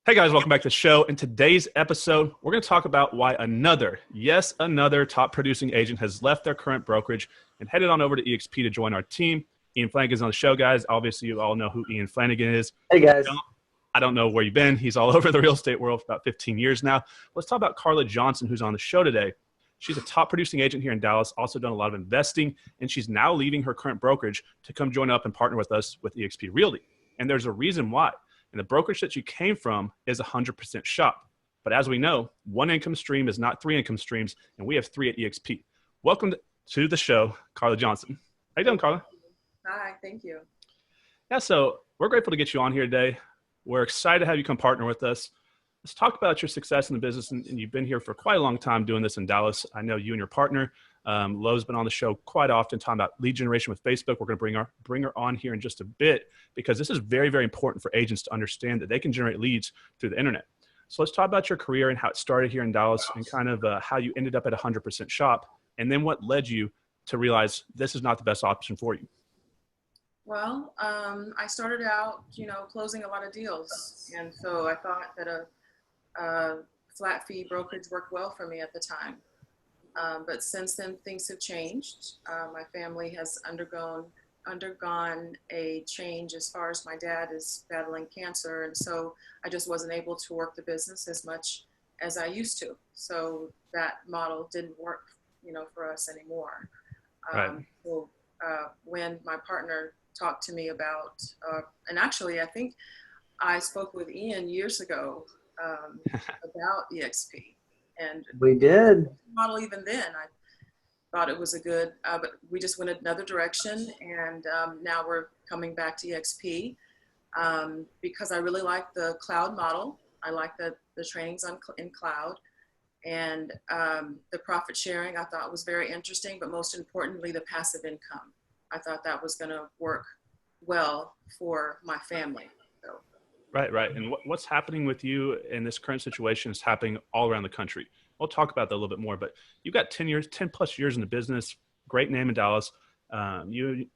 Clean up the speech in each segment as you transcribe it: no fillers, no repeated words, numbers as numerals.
Hey guys, welcome back to the show. In today's episode, we're going to talk about why another top producing agent has left their current brokerage and headed on over to EXP to join our team. Ian Flanagan's on the show, guys. Obviously, you all know who Ian Flanagan is. Hey guys. I don't know where you've been. He's all over the real estate world for about 15 years now. Let's talk about Carla Johnson, who's on the show today. She's a top producing agent here in Dallas, also done a lot of investing, and she's now leaving her current brokerage to come join up and partner with us with EXP Realty. And there's a reason why. And the brokerage that you came from is 100% shop. But as we know, one income stream is not three income streams, and we have three at EXP. Welcome to the show, Carla Johnson. How you doing, Carla? Hi, thank you. Yeah, so we're grateful to get you on here today. We're excited to have you come partner with us. Let's talk about your success in the business, and you've been here for quite a long time doing this in Dallas. I know you and your partner, Lo's been on the show quite often talking about lead generation with Facebook. We're going to bring her on here in just a bit because this is very, very important for agents to understand that they can generate leads through the internet. So let's talk about your career and how it started here in Dallas and kind of how you ended up at 100% shop, and then what led you to realize this is not the best option for you. Well, I started out, closing a lot of deals. And so I thought that a flat fee brokerage worked well for me at the time. But since then, things have changed. My family has undergone a change as far as my dad is battling cancer. And so I just wasn't able to work the business as much as I used to. So that model didn't work, for us anymore. Right. So when my partner talked to me about, and actually I think I spoke with Ian years ago about EXP. And we did. Model even then, I thought it was a good, but we just went another direction, and now we're coming back to EXP because I really like the cloud model. I like the trainings in cloud, and the profit sharing I thought was very interesting, but most importantly, the passive income. I thought that was going to work well for my family. So. Right. And what's happening with you in this current situation is happening all around the country. We'll talk about that a little bit more, but you've got 10 plus years in the business, great name in Dallas. You've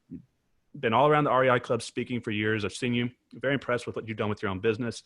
been all around the REI club speaking for years. I've seen you. Very impressed with what you've done with your own business.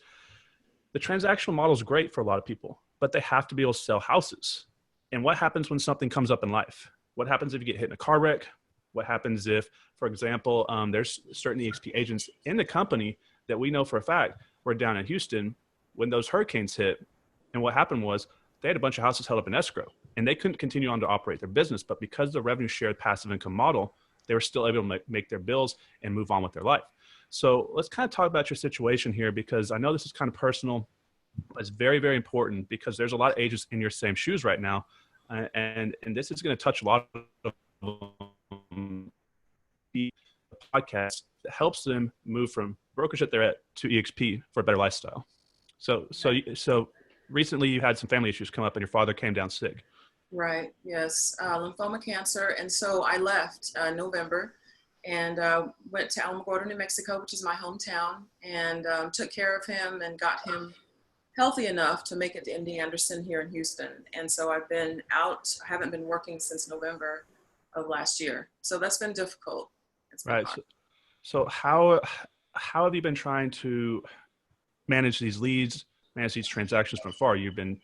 The transactional model is great for a lot of people, but they have to be able to sell houses. And what happens when something comes up in life? What happens if you get hit in a car wreck? What happens if, for example, there's certain EXP agents in the company that we know for a fact were down in Houston when those hurricanes hit. And what happened was they had a bunch of houses held up in escrow and they couldn't continue on to operate their business. But because of the revenue shared passive income model, they were still able to make their bills and move on with their life. So let's kind of talk about your situation here, because I know this is kind of personal, but it's very, very important because there's a lot of agents in your same shoes right now. And this is going to touch a lot of the podcast that helps them move from brokerage that they're at to EXP for a better lifestyle. So recently you had some family issues come up and your father came down sick. Right. Yes. Lymphoma cancer. And so I left November and went to Alamogordo, New Mexico, which is my hometown, and took care of him and got him healthy enough to make it to MD Anderson here in Houston. And so I've been out. I haven't been working since November of last year. So that's been difficult. Right. So how have you been trying to manage these leads, manage these transactions from afar? You've been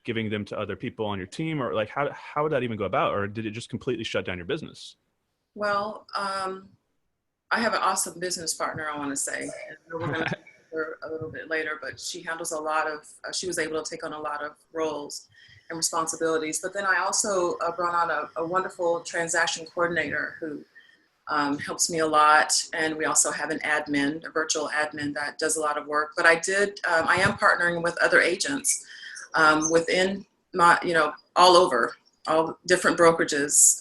giving them to other people on your team, or like how would that even go about? Or did it just completely shut down your business? Well, I have an awesome business partner, I want to say. And we're going to talk to her a little bit later, but she handles a lot of, she was able to take on a lot of roles and responsibilities. But then I also brought on a wonderful transaction coordinator who helps me a lot. And we also have an admin, a virtual admin that does a lot of work. But I am partnering with other agents within my, all over, all different brokerages,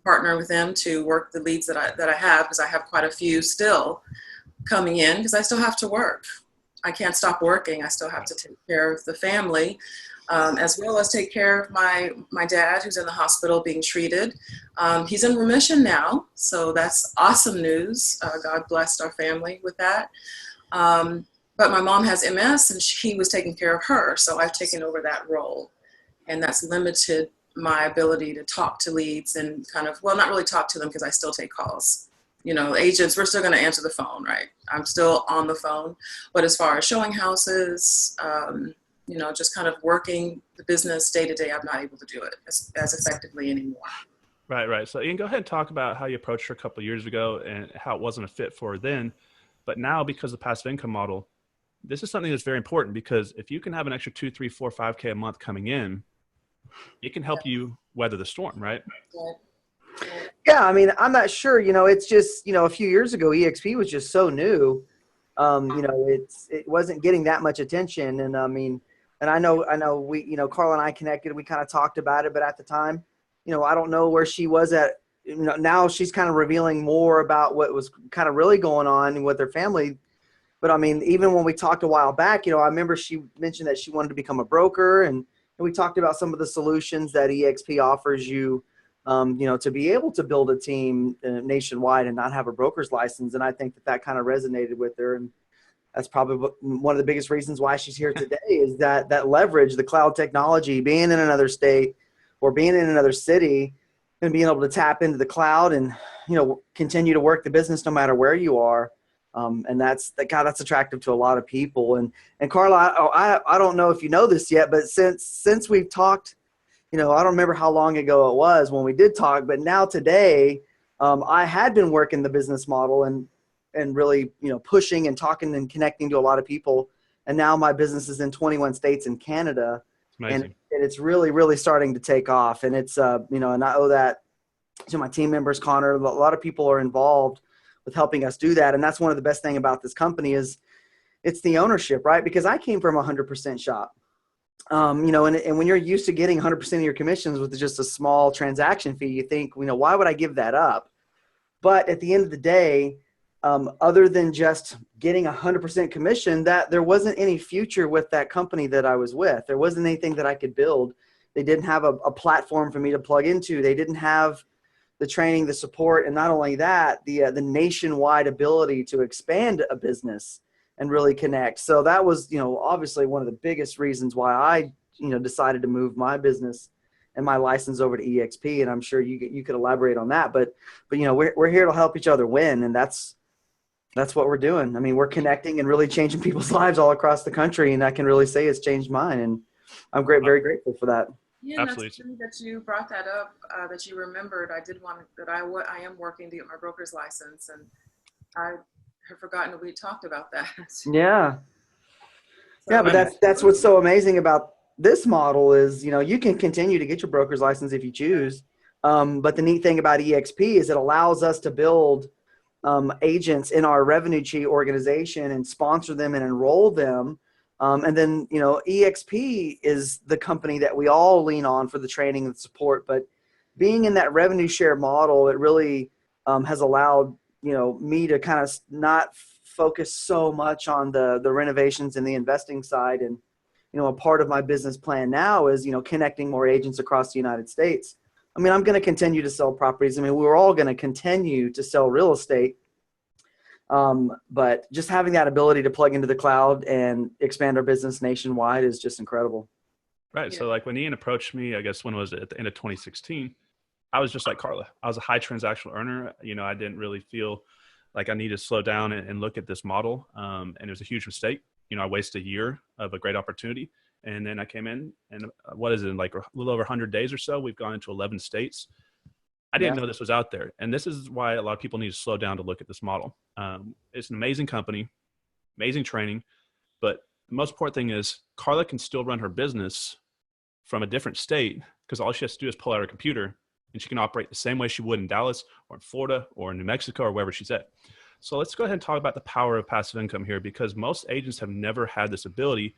partner with them to work the leads that I have, because I have quite a few still coming in because I still have to work. I can't stop working. I still have to take care of the family. As well as take care of my dad, who's in the hospital being treated. He's in remission now, so that's awesome news. God blessed our family with that. But my mom has MS, and he was taking care of her, so I've taken over that role. And that's limited my ability to talk to leads and kind of, well, not really talk to them because I still take calls. agents, we're still going to answer the phone, right? I'm still on the phone. But as far as showing houses, just kind of working the business day to day, I'm not able to do it as effectively anymore. Right. So Ian, go ahead and talk about how you approached her a couple of years ago and how it wasn't a fit for her then. But now, because of the passive income model, this is something that's very important, because if you can have an extra 2, 3, 4, 5K a month coming in, it can help you weather the storm, right? Yeah, I mean, I'm not sure. It's just, a few years ago, EXP was just so new. It wasn't getting that much attention. And I mean, and I know we, Carla and I connected, we kind of talked about it, but at the time, I don't know where she was at. Now she's kind of revealing more about what was kind of really going on with her family. But I mean, even when we talked a while back, I remember she mentioned that she wanted to become a broker, and we talked about some of the solutions that EXP offers you, to be able to build a team nationwide and not have a broker's license. And I think that kind of resonated with her. And that's probably one of the biggest reasons why she's here today is that leverage, the cloud technology, being in another state or being in another city and being able to tap into the cloud and, continue to work the business no matter where you are. And that's attractive to a lot of people. And Carla, I don't know if you know this yet, but since we've talked, I don't remember how long ago it was when we did talk, but now today, I had been working the business model and really, pushing and talking and connecting to a lot of people. And now my business is in 21 states in Canada. And it's really, really starting to take off. And it's, and I owe that to my team members, Connor. A lot of people are involved with helping us do that. And that's one of the best thing about this company is it's the ownership, right? Because I came from a 100% shop. And when you're used to getting 100% of your commissions with just a small transaction fee, you think, why would I give that up? But at the end of the day, other than just getting 100% commission, that there wasn't any future with that company that I was with. There wasn't anything that I could build. They didn't have a platform for me to plug into. They didn't have the training, the support, and not only that, the nationwide ability to expand a business and really connect. So that was, obviously one of the biggest reasons why I, decided to move my business and my license over to EXP. And I'm sure you could elaborate on that, but we're here to help each other win. And that's what we're doing. I mean, we're connecting and really changing people's lives all across the country. And I can really say it's changed mine. And I'm very grateful for that. Yeah, absolutely. That's funny that you brought that up, that you remembered. I did want that I am working to get my broker's license, and I have forgotten that we talked about that. Yeah. Yeah, but that's what's so amazing about this model is, you can continue to get your broker's license if you choose. But the neat thing about EXP is it allows us to build agents in our revenue chief organization and sponsor them and enroll them. And then, EXP is the company that we all lean on for the training and support. But being in that revenue share model, it really has allowed, me to kind of not focus so much on the renovations and the investing side. And, a part of my business plan now is, connecting more agents across the United States. I mean, I'm going to continue to sell properties. I mean, we're all going to continue to sell real estate. But just having that ability to plug into the cloud and expand our business nationwide is just incredible. Right. Yeah. So like when Ian approached me, I guess when was it, at the end of 2016, I was just like Carla. I was a high transactional earner. I didn't really feel like I needed to slow down and look at this model. And it was a huge mistake. I wasted a year of a great opportunity. And then I came in and what is it, in like a little over 100 days or so, we've gone into 11 states. I didn't know this was out there. And this is why a lot of people need to slow down to look at this model. It's an amazing company, amazing training. But the most important thing is Carla can still run her business from a different state because all she has to do is pull out her computer and she can operate the same way she would in Dallas or in Florida or in New Mexico or wherever she's at. So let's go ahead and talk about the power of passive income here, because most agents have never had this ability,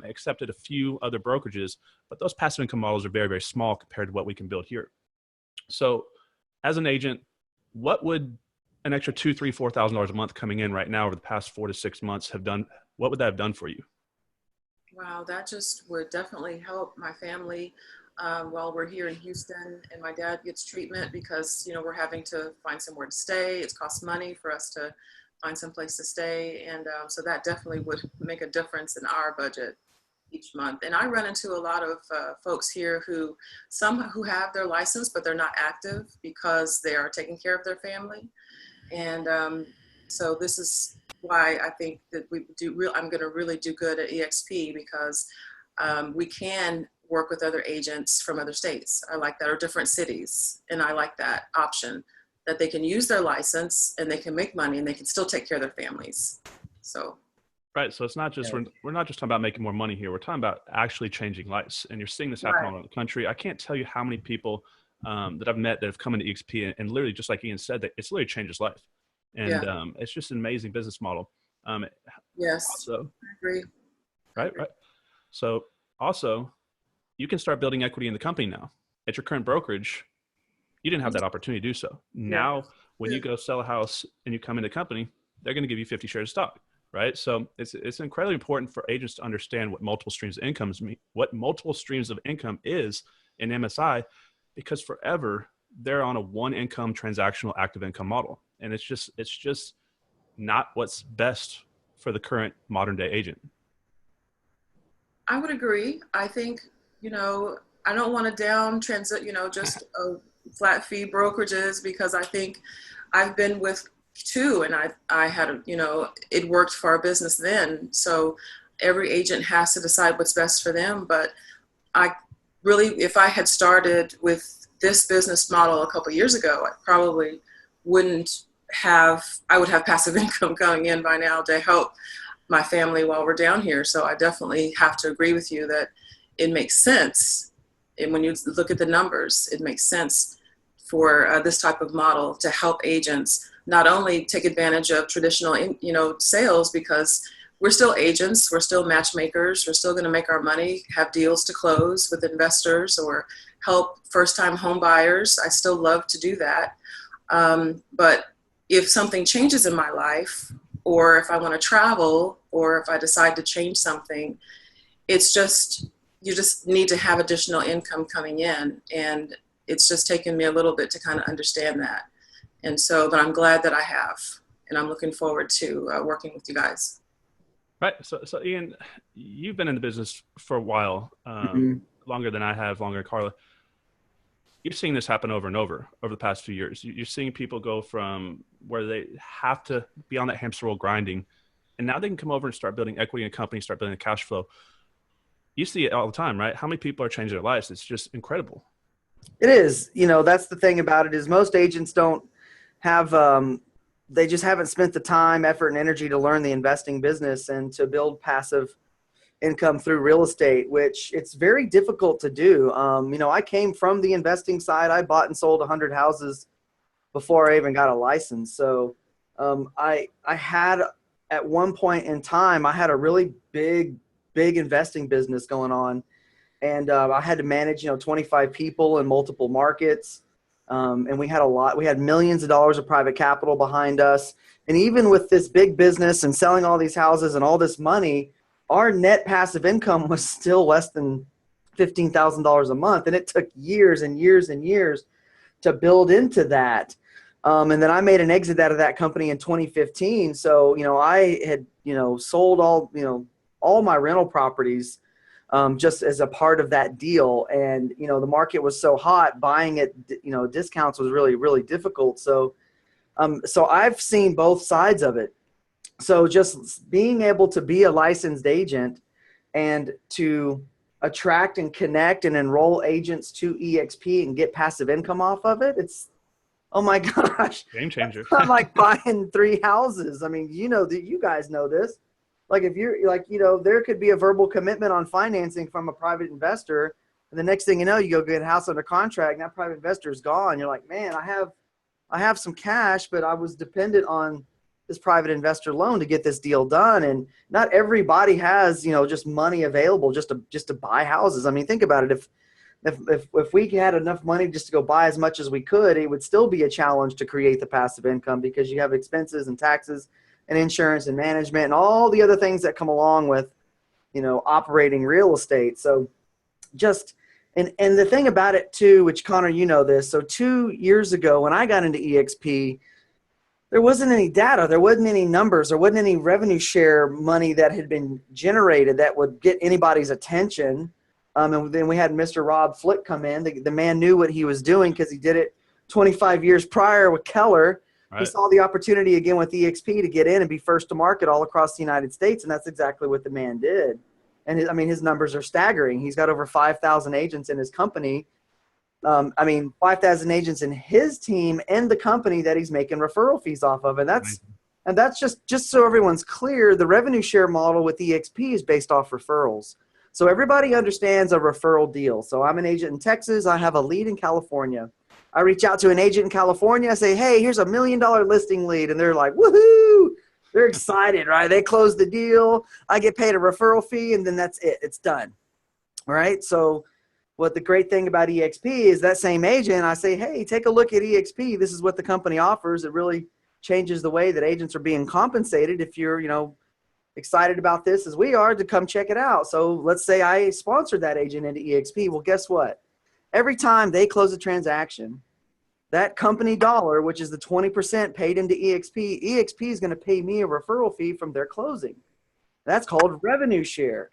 except at a few other brokerages. But those passive income models are very, very small compared to what we can build here. So as an agent, what would an extra $2,000, $3,000, $4,000 a month coming in right now over the past 4 to 6 months have done? What would that have done for you? Wow, that just would definitely help my family while we're here in Houston, and my dad gets treatment because, we're having to find somewhere to stay. It costs money for us to find some place to stay. And so that definitely would make a difference in our budget each month. And I run into a lot of folks here some who have their license, but they're not active because they are taking care of their family. And so this is why I think that I'm going to really do good at EXP, because we can work with other agents from other states. I like that, or different cities. And I like that option, that they can use their license and they can make money and they can still take care of their families. So. Right. So it's not just, we're not just talking about making more money here. We're talking about actually changing lives. And you're seeing this happen all around the country. I can't tell you how many people that I've met that have come into EXP and literally, just like Ian said, that it's literally changed his life. And it's just an amazing business model. Yes. Also, I agree. Right. So also, you can start building equity in the company now. At your current brokerage, you didn't have that opportunity to do so. Now, when you go sell a house and you come into the company, they're going to give you 50 shares of stock. Right. So it's incredibly important for agents to understand what multiple streams of income is in MSI, because forever they're on a one income transactional active income model. And it's just not what's best for the current modern day agent. I would agree. I think, I don't want to down transit, just flat fee brokerages, because I think I've been with two, and I had, it worked for our business then. So every agent has to decide what's best for them. But I really, if I had started with this business model a couple of years ago, I probably I would have passive income coming in by now to help my family while we're down here. So I definitely have to agree with you that it makes sense. And when you look at the numbers, it makes sense for this type of model to help agents not only take advantage of traditional, sales, because we're still agents, we're still matchmakers, we're still going to make our money, have deals to close with investors or help first-time home buyers. I still love to do that. But if something changes in my life, or if I want to travel, or if I decide to change something, it's just, you just need to have additional income coming in. And it's just taken me a little bit to kind of understand that. And so, but I'm glad that I have, and I'm looking forward to working with you guys. Right. So Ian, you've been in the business for a while, longer than I have, longer than Carla. You're seeing this happen over and over the past few years. You're seeing people go from where they have to be on that hamster wheel grinding, and now they can come over and start building equity in a company, start building a cash flow. You see it all the time, right? How many people are changing their lives? It's just incredible. It is. That's the thing about it, is most agents don't have, they just haven't spent the time, effort, and energy to learn the investing business and to build passive income through real estate, which it's very difficult to do. I came from the investing side. I bought and sold 100 houses before I even got a license. So I had, at one point in time, I had a really big investing business going on. And I had to manage, 25 people in multiple markets. And we had millions of dollars of private capital behind us. And even with this big business and selling all these houses and all this money, our net passive income was still less than $15,000 a month. And it took years and years and years to build into that. And then I made an exit out of that company in 2015. So, I had, sold all my rental properties just as a part of that deal. And, the market was so hot, buying at, discounts was really, really difficult. So I've seen both sides of it. So just being able to be a licensed agent and to attract and connect and enroll agents to EXP and get passive income off of it, it's, oh my gosh, game changer. I'm like buying 3 houses. I mean, you guys know this. Like if you're like, there could be a verbal commitment on financing from a private investor. And the next thing you know, you go get a house under contract and that private investor is gone. You're like, man, I have some cash, but I was dependent on this private investor loan to get this deal done. And not everybody has, just money available just to buy houses. I mean, think about it. If we had enough money just to go buy as much as we could, it would still be a challenge to create the passive income, because you have expenses and taxes and insurance and management and all the other things that come along with, operating real estate. So just, and the thing about it too, which Connor, this, so 2 years ago when I got into EXP, there wasn't any data, there wasn't any numbers, there wasn't any revenue share money that had been generated that would get anybody's attention. And then we had Mr. Rob Flick come in. The man knew what he was doing because he did it 25 years prior with Keller. He Right. saw the opportunity again with EXP to get in and be first to market all across the United States. And that's exactly what the man did. And his numbers are staggering. He's got over 5,000 agents in his company. 5,000 agents in his team and the company that he's making referral fees off of. And that's just so everyone's clear, the revenue share model with EXP is based off referrals. So everybody understands a referral deal. So I'm an agent in Texas. I have a lead in California. I reach out to an agent in California. I say, hey, here's $1 million listing lead. And they're like, woohoo. They're excited, right? They close the deal. I get paid a referral fee, and then that's it. It's done. All right. So what the great thing about EXP is that same agent, I say, hey, take a look at EXP. This is what the company offers. It really changes the way that agents are being compensated. If you're, excited about this as we are, to come check it out. So let's say I sponsored that agent into EXP. Well, guess what? Every time they close a transaction, that company dollar, which is the 20% paid into EXP is going to pay me a referral fee from their closing. That's called revenue share.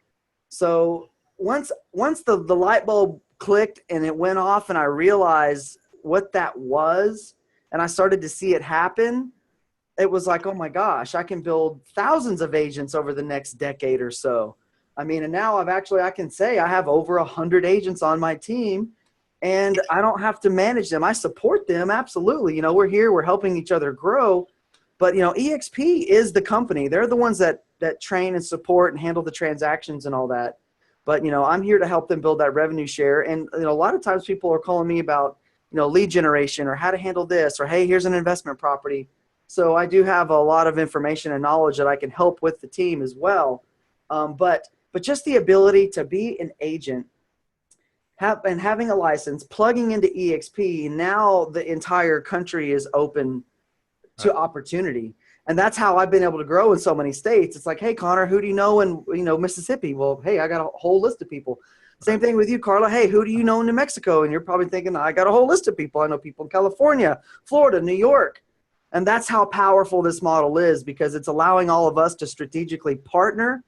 So once the light bulb clicked and it went off and I realized what that was and I started to see it happen, it was like, oh my gosh, I can build thousands of agents over the next decade or so. And now I can say I have over 100 agents on my team and I don't have to manage them. I support them. Absolutely. We're here, we're helping each other grow, but EXP is the company. They're the ones that train and support and handle the transactions and all that. But, I'm here to help them build that revenue share. And a lot of times people are calling me about, lead generation or how to handle this, or, hey, here's an investment property. So I do have a lot of information and knowledge that I can help with the team as well. But just the ability to be an agent and having a license, plugging into EXP, now the entire country is open to opportunity. And that's how I've been able to grow in so many states. It's like, hey, Connor, who do you know in Mississippi? Well, hey, I got a whole list of people. Same thing with you, Carla. Hey, who do you know in New Mexico? And you're probably thinking, I got a whole list of people. I know people in California, Florida, New York. And that's how powerful this model is, because it's allowing all of us to strategically partner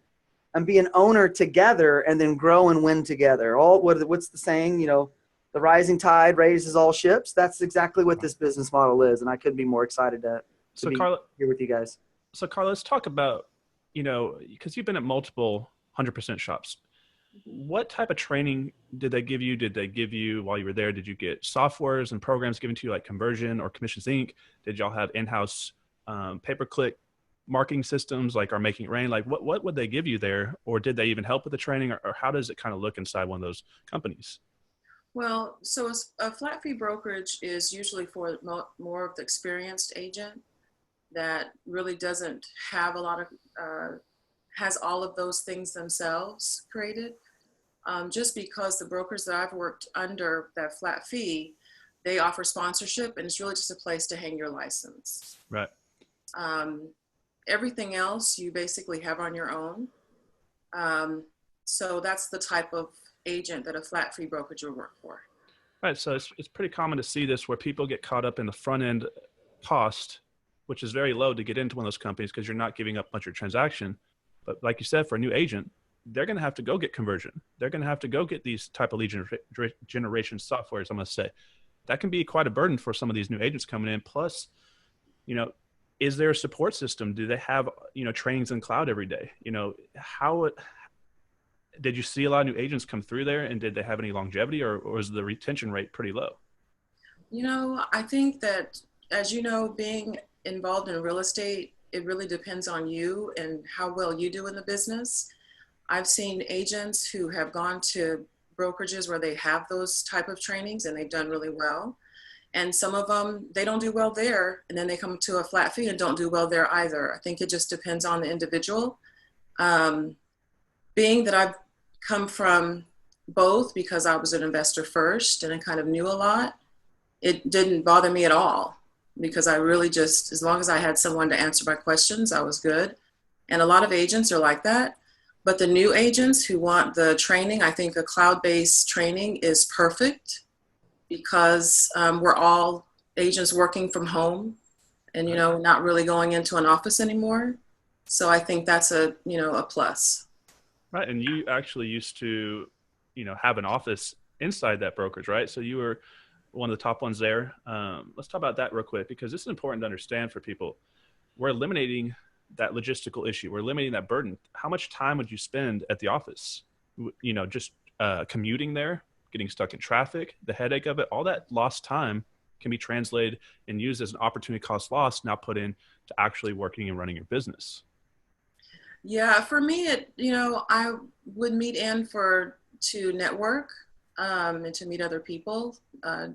and be an owner together and then grow and win together. What's the saying? The rising tide raises all ships. That's exactly what this business model is. And I couldn't be more excited to be Carla, here with you guys. So Carla, let's talk about, because you've been at multiple 100% shops. What type of training did they give you? Did they give you while you were there? Did you get softwares and programs given to you like Conversion or Commissions Inc.? Did y'all have in-house pay-per-click marketing systems like Are Making It Rain? Like what would they give you there? Or did they even help with the training? Or how does it kind of look inside one of those companies? Well, so a flat fee brokerage is usually for more of the experienced agent that really doesn't have a lot of, has all of those things themselves created. Just because the brokers that I've worked under that flat fee, they offer sponsorship and it's really just a place to hang your license. Right. Everything else you basically have on your own. So that's the type of agent that a flat fee brokerage will work for. Right. So it's pretty common to see this where people get caught up in the front end cost, which is very low to get into one of those companies because you're not giving up much of your transaction. But like you said, for a new agent, they're going to have to go get Conversion. They're going to have to go get these type of lead generation softwares, I'm going to say. That can be quite a burden for some of these new agents coming in. Plus, is there a support system? Do they have, trainings in cloud every day? Did you see a lot of new agents come through there, and did they have any longevity, or was the retention rate pretty low? I think that, as being involved in real estate, it really depends on you and how well you do in the business. I've seen agents who have gone to brokerages where they have those type of trainings and they've done really well. And some of them, they don't do well there. And then they come to a flat fee and don't do well there either. I think it just depends on the individual. Being that I've come from both because I was an investor first and I kind of knew a lot, it didn't bother me at all because I really just, as long as I had someone to answer my questions, I was good. And a lot of agents are like that. But the new agents who want the training, I think a cloud-based training is perfect because we're all agents working from home and, not really going into an office anymore. So I think that's a plus. Right. And you actually used to, have an office inside that brokerage, right? So you were, one of the top ones there. Let's talk about that real quick, because this is important to understand for people. We're eliminating that logistical issue. We're eliminating that burden. How much time would you spend at the office? You know, just commuting there, getting stuck in traffic, the headache of it, all that lost time can be translated and used as an opportunity cost loss, now put in to actually working and running your business. Yeah, for me, I would meet in to network and to meet other people.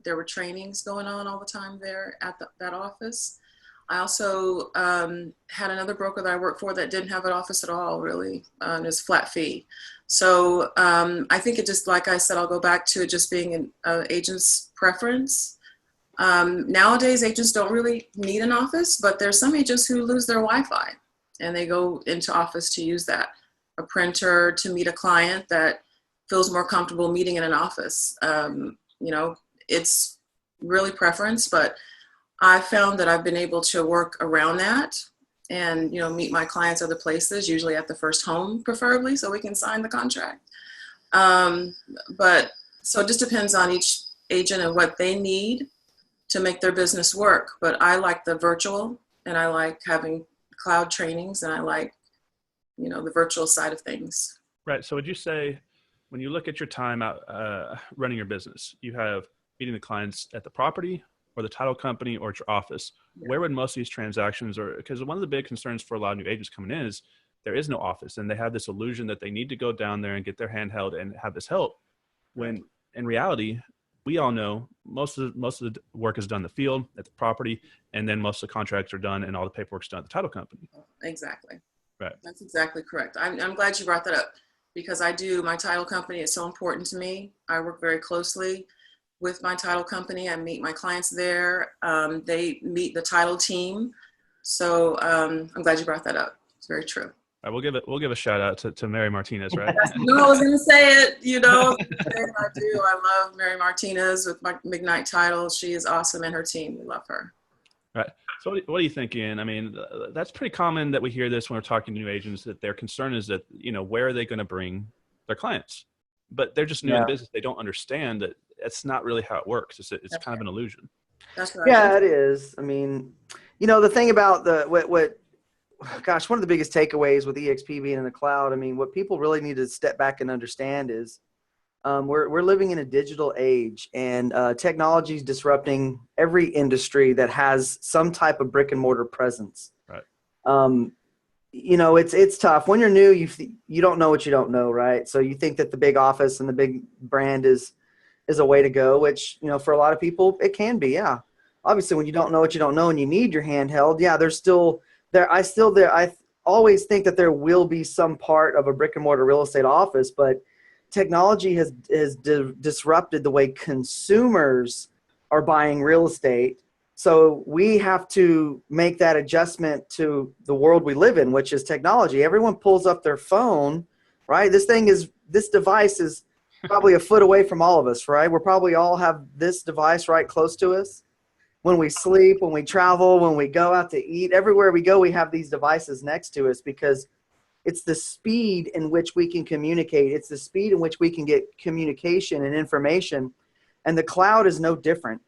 There were trainings going on all the time there at that office. I also had another broker that I worked for that didn't have an office at all, really. It was flat fee. So I think it just, like I said, I'll go back to it just being an agent's preference. Nowadays, agents don't really need an office, but there's some agents who lose their Wi-Fi and they go into office to use that. A printer to meet a client that feels more comfortable meeting in an office. It's really preference, but I found that I've been able to work around that and, meet my clients other places, usually at the first home, preferably, so we can sign the contract. But so it just depends on each agent and what they need to make their business work. But I like the virtual, and I like having cloud trainings, and I like, the virtual side of things. Right. So would you say, when you look at your time out running your business, you have meeting the clients at the property or the title company or at your office, where would most of these transactions, or because one of the big concerns for a lot of new agents coming in is there is no office, and they have this illusion that they need to go down there and get their hand held and have this help, when in reality, we all know most of the work is done in the field, at the property, and then most of the contracts are done and all the paperwork's done at the title company. Exactly. Right. That's exactly correct. I'm glad you brought that up, because my title company is so important to me. I work very closely with my title company. I meet my clients there. They meet the title team. So I'm glad you brought that up. It's very true. All right, we'll give a shout out to Mary Martinez, right? No, I was going to say it. I do. I love Mary Martinez with my McKnight Title. She is awesome, and her team. We love her. Right. So what are you thinking? I mean, that's pretty common that we hear this when we're talking to new agents, that their concern is that, where are they going to bring their clients? But they're just new in business. They don't understand that it's not really how it works. It's kind of an illusion. That's right. Yeah, it is. I mean, the thing about one of the biggest takeaways with EXP being in the cloud, I mean, what people really need to step back and understand is we're living in a digital age, and technology is disrupting every industry that has some type of brick and mortar presence. Right. It's tough when you're new. You don't know what you don't know, right? So you think that the big office and the big brand is a way to go, which for a lot of people it can be. Yeah, obviously when you don't know what you don't know and you need your hand held, yeah, there's still there. I always think that there will be some part of a brick and mortar real estate office, but technology has disrupted the way consumers are buying real estate. So we have to make that adjustment to the world we live in, which is technology. Everyone pulls up their phone, right? This device is probably a foot away from all of us, right? We're probably all have this device right close to us. When we sleep, when we travel, when we go out to eat, everywhere we go, we have these devices next to us, because it's the speed in which we can communicate. It's the speed in which we can get communication and information. And the cloud is no different.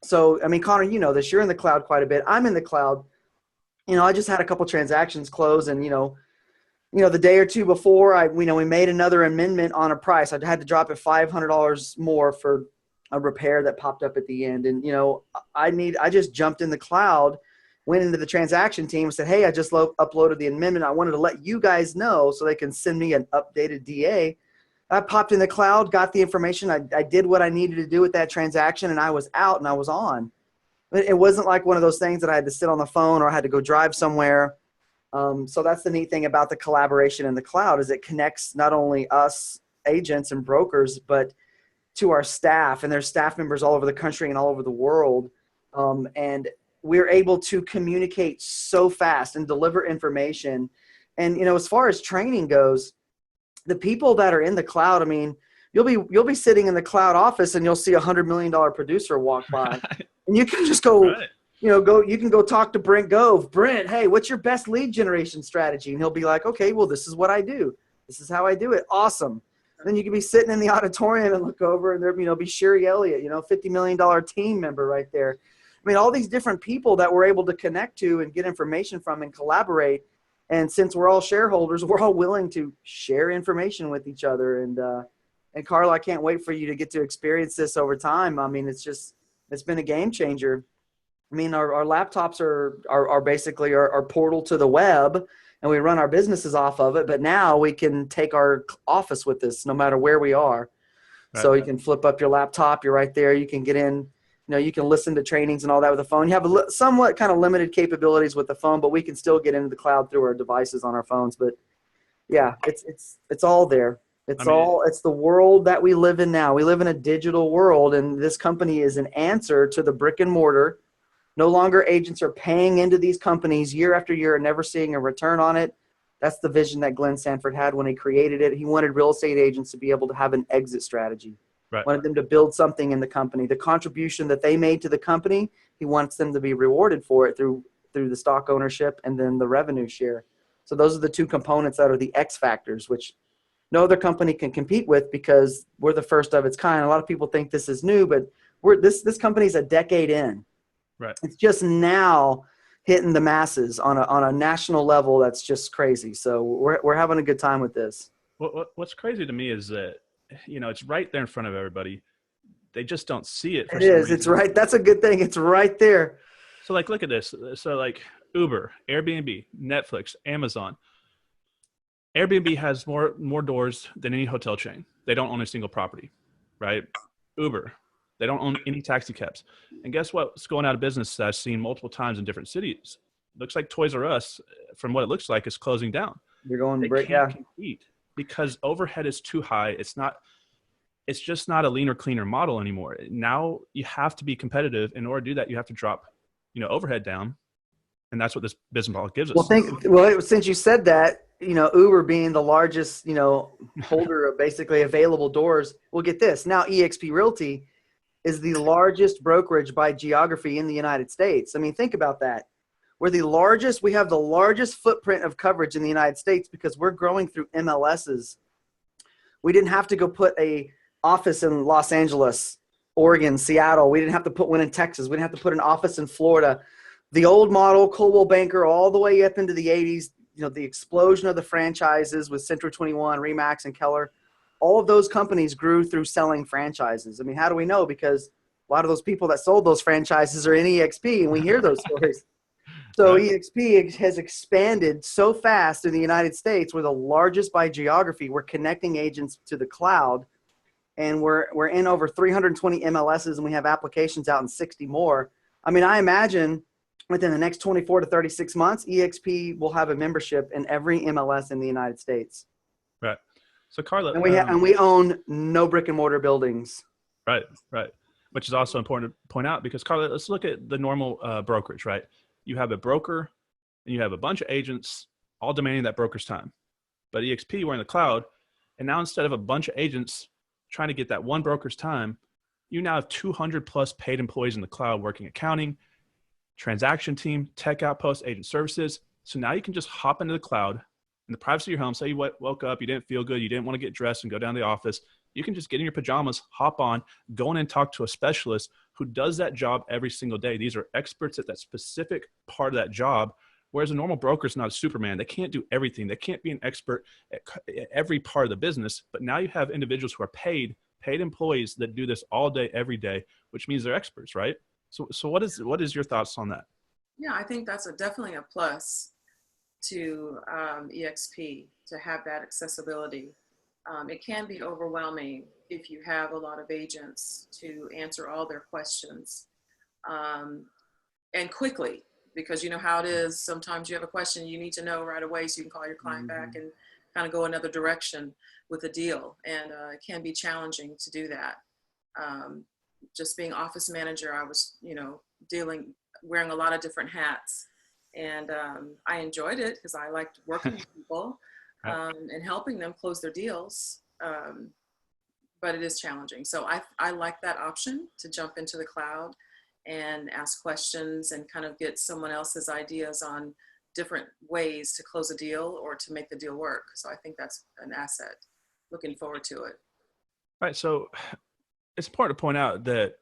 So, I mean, Connor, this, you're in the cloud quite a bit. I'm in the cloud. I just had a couple transactions close, and, the day or two before we made another amendment on a price. I had to drop it $500 more for a repair that popped up at the end. And, I just jumped in the cloud, went into the transaction team and said, hey, I just uploaded the amendment. I wanted to let you guys know so they can send me an updated DA. I popped in the cloud, got the information. I did what I needed to do with that transaction, and I was out and I was on. It wasn't like one of those things that I had to sit on the phone or I had to go drive somewhere. So that's the neat thing about the collaboration in the cloud, is it connects not only us agents and brokers, but to our staff, and there's staff members all over the country and all over the world. And we're able to communicate so fast and deliver information. And, as far as training goes, the people that are in the cloud, I mean, you'll be sitting in the cloud office and you'll see $100 million producer walk by, and you can just go, right. You can go talk to Brent Gove. Brent, hey, what's your best lead generation strategy? And he'll be like, okay, well, this is what I do. This is how I do it. Awesome. Then you could be sitting in the auditorium and look over and there, be Sherry Elliott, $50 million team member right there. I mean, all these different people that we're able to connect to and get information from and collaborate. And since we're all shareholders, we're all willing to share information with each other. And Carla, I can't wait for you to get to experience this over time. I mean, it's been a game changer. I mean, our laptops are basically our portal to the web, and we run our businesses off of it. But now we can take our office with us no matter where we are. Right. So you can flip up your laptop. You're right there. You can get in. You can listen to trainings and all that with the phone. You have somewhat kind of limited capabilities with the phone, but we can still get into the cloud through our devices on our phones. But yeah, it's all there. It's the world that we live in now. We live in a digital world, and this company is an answer to the brick and mortar. No longer agents are paying into these companies year after year and never seeing a return on it. That's the vision that Glenn Sanford had when he created it. He wanted real estate agents to be able to have an exit strategy. Right. Wanted them to build something in the company. The contribution that they made to the company, he wants them to be rewarded for it through the stock ownership and then the revenue share. So those are the two components that are the X factors, which no other company can compete with because we're the first of its kind. A lot of people think this is new, but this company's a decade in. Right. It's just now hitting the masses on a national level. That's just crazy. So we're having a good time with this. What's crazy to me is that, it's right there in front of everybody. They just don't see it. It is. It's right. That's a good thing. It's right there. So look at this. So Uber, Airbnb, Netflix, Amazon. Airbnb has more doors than any hotel chain. They don't own a single property, right? Uber, they don't own any taxi cabs. And guess what's going out of business that I've seen multiple times in different cities? Looks like Toys R Us, from what it looks like, is closing down. They're going to break. They can't compete because overhead is too high. It's just not a leaner, cleaner model anymore. Now you have to be competitive. In order to do that, you have to drop, overhead down. And that's what this business model gives us. Well, since you said that, Uber being the largest, holder of basically available doors, we'll get this. Now EXP Realty is the largest brokerage by geography in the United States. I mean, think about that. We have the largest footprint of coverage in the United States because we're growing through MLSs. We didn't have to go put a office in Los Angeles, Oregon, Seattle. We didn't have to put one in Texas. We didn't have to put an office in Florida. The old model, Coldwell Banker, all the way up into the 80s, the explosion of the franchises with Century 21, Remax, and Keller, all of those companies grew through selling franchises. I mean, how do we know? Because a lot of those people that sold those franchises are in EXP, and we hear those stories. So right. EXP has expanded so fast in the United States. We're the largest by geography. We're connecting agents to the cloud, and we're in over 320 MLSs, and we have applications out in 60 more. I mean, I imagine within the next 24 to 36 months, EXP will have a membership in every MLS in the United States. Right. So Carla, and we own no brick and mortar buildings. Right. Which is also important to point out because Carla, let's look at the normal brokerage, right? You have a broker and you have a bunch of agents all demanding that broker's time. But EXP, we're in the cloud. And now instead of a bunch of agents trying to get that one broker's time, you now have 200 plus paid employees in the cloud working accounting, transaction team, tech outpost, agent services. So now you can just hop into the cloud in the privacy of your home. Say you woke up, you didn't feel good, you didn't want to get dressed and go down to the office. You can just get in your pajamas, hop on, go in and talk to a specialist who does that job every single day. These are experts at that specific part of that job, whereas a normal broker is not a Superman. They can't do everything. They can't be an expert at every part of the business. But now you have individuals who are paid employees that do this all day, every day, which means they're experts, right? So what is your thoughts on that? Yeah, I think that's definitely a plus to EXP to have that accessibility. It can be overwhelming if you have a lot of agents to answer all their questions and quickly, because you know how it is. Sometimes you have a question you need to know right away so you can call your client back and kind of go another direction with a deal. And it can be challenging to do that. Just being office manager, I was, wearing a lot of different hats. And I enjoyed it because I liked working with people and helping them close their deals. But it is challenging. So I like that option to jump into the cloud and ask questions and kind of get someone else's ideas on different ways to close a deal or to make the deal work. So I think that's an asset. looking forward to it. Right. So it's important to point out that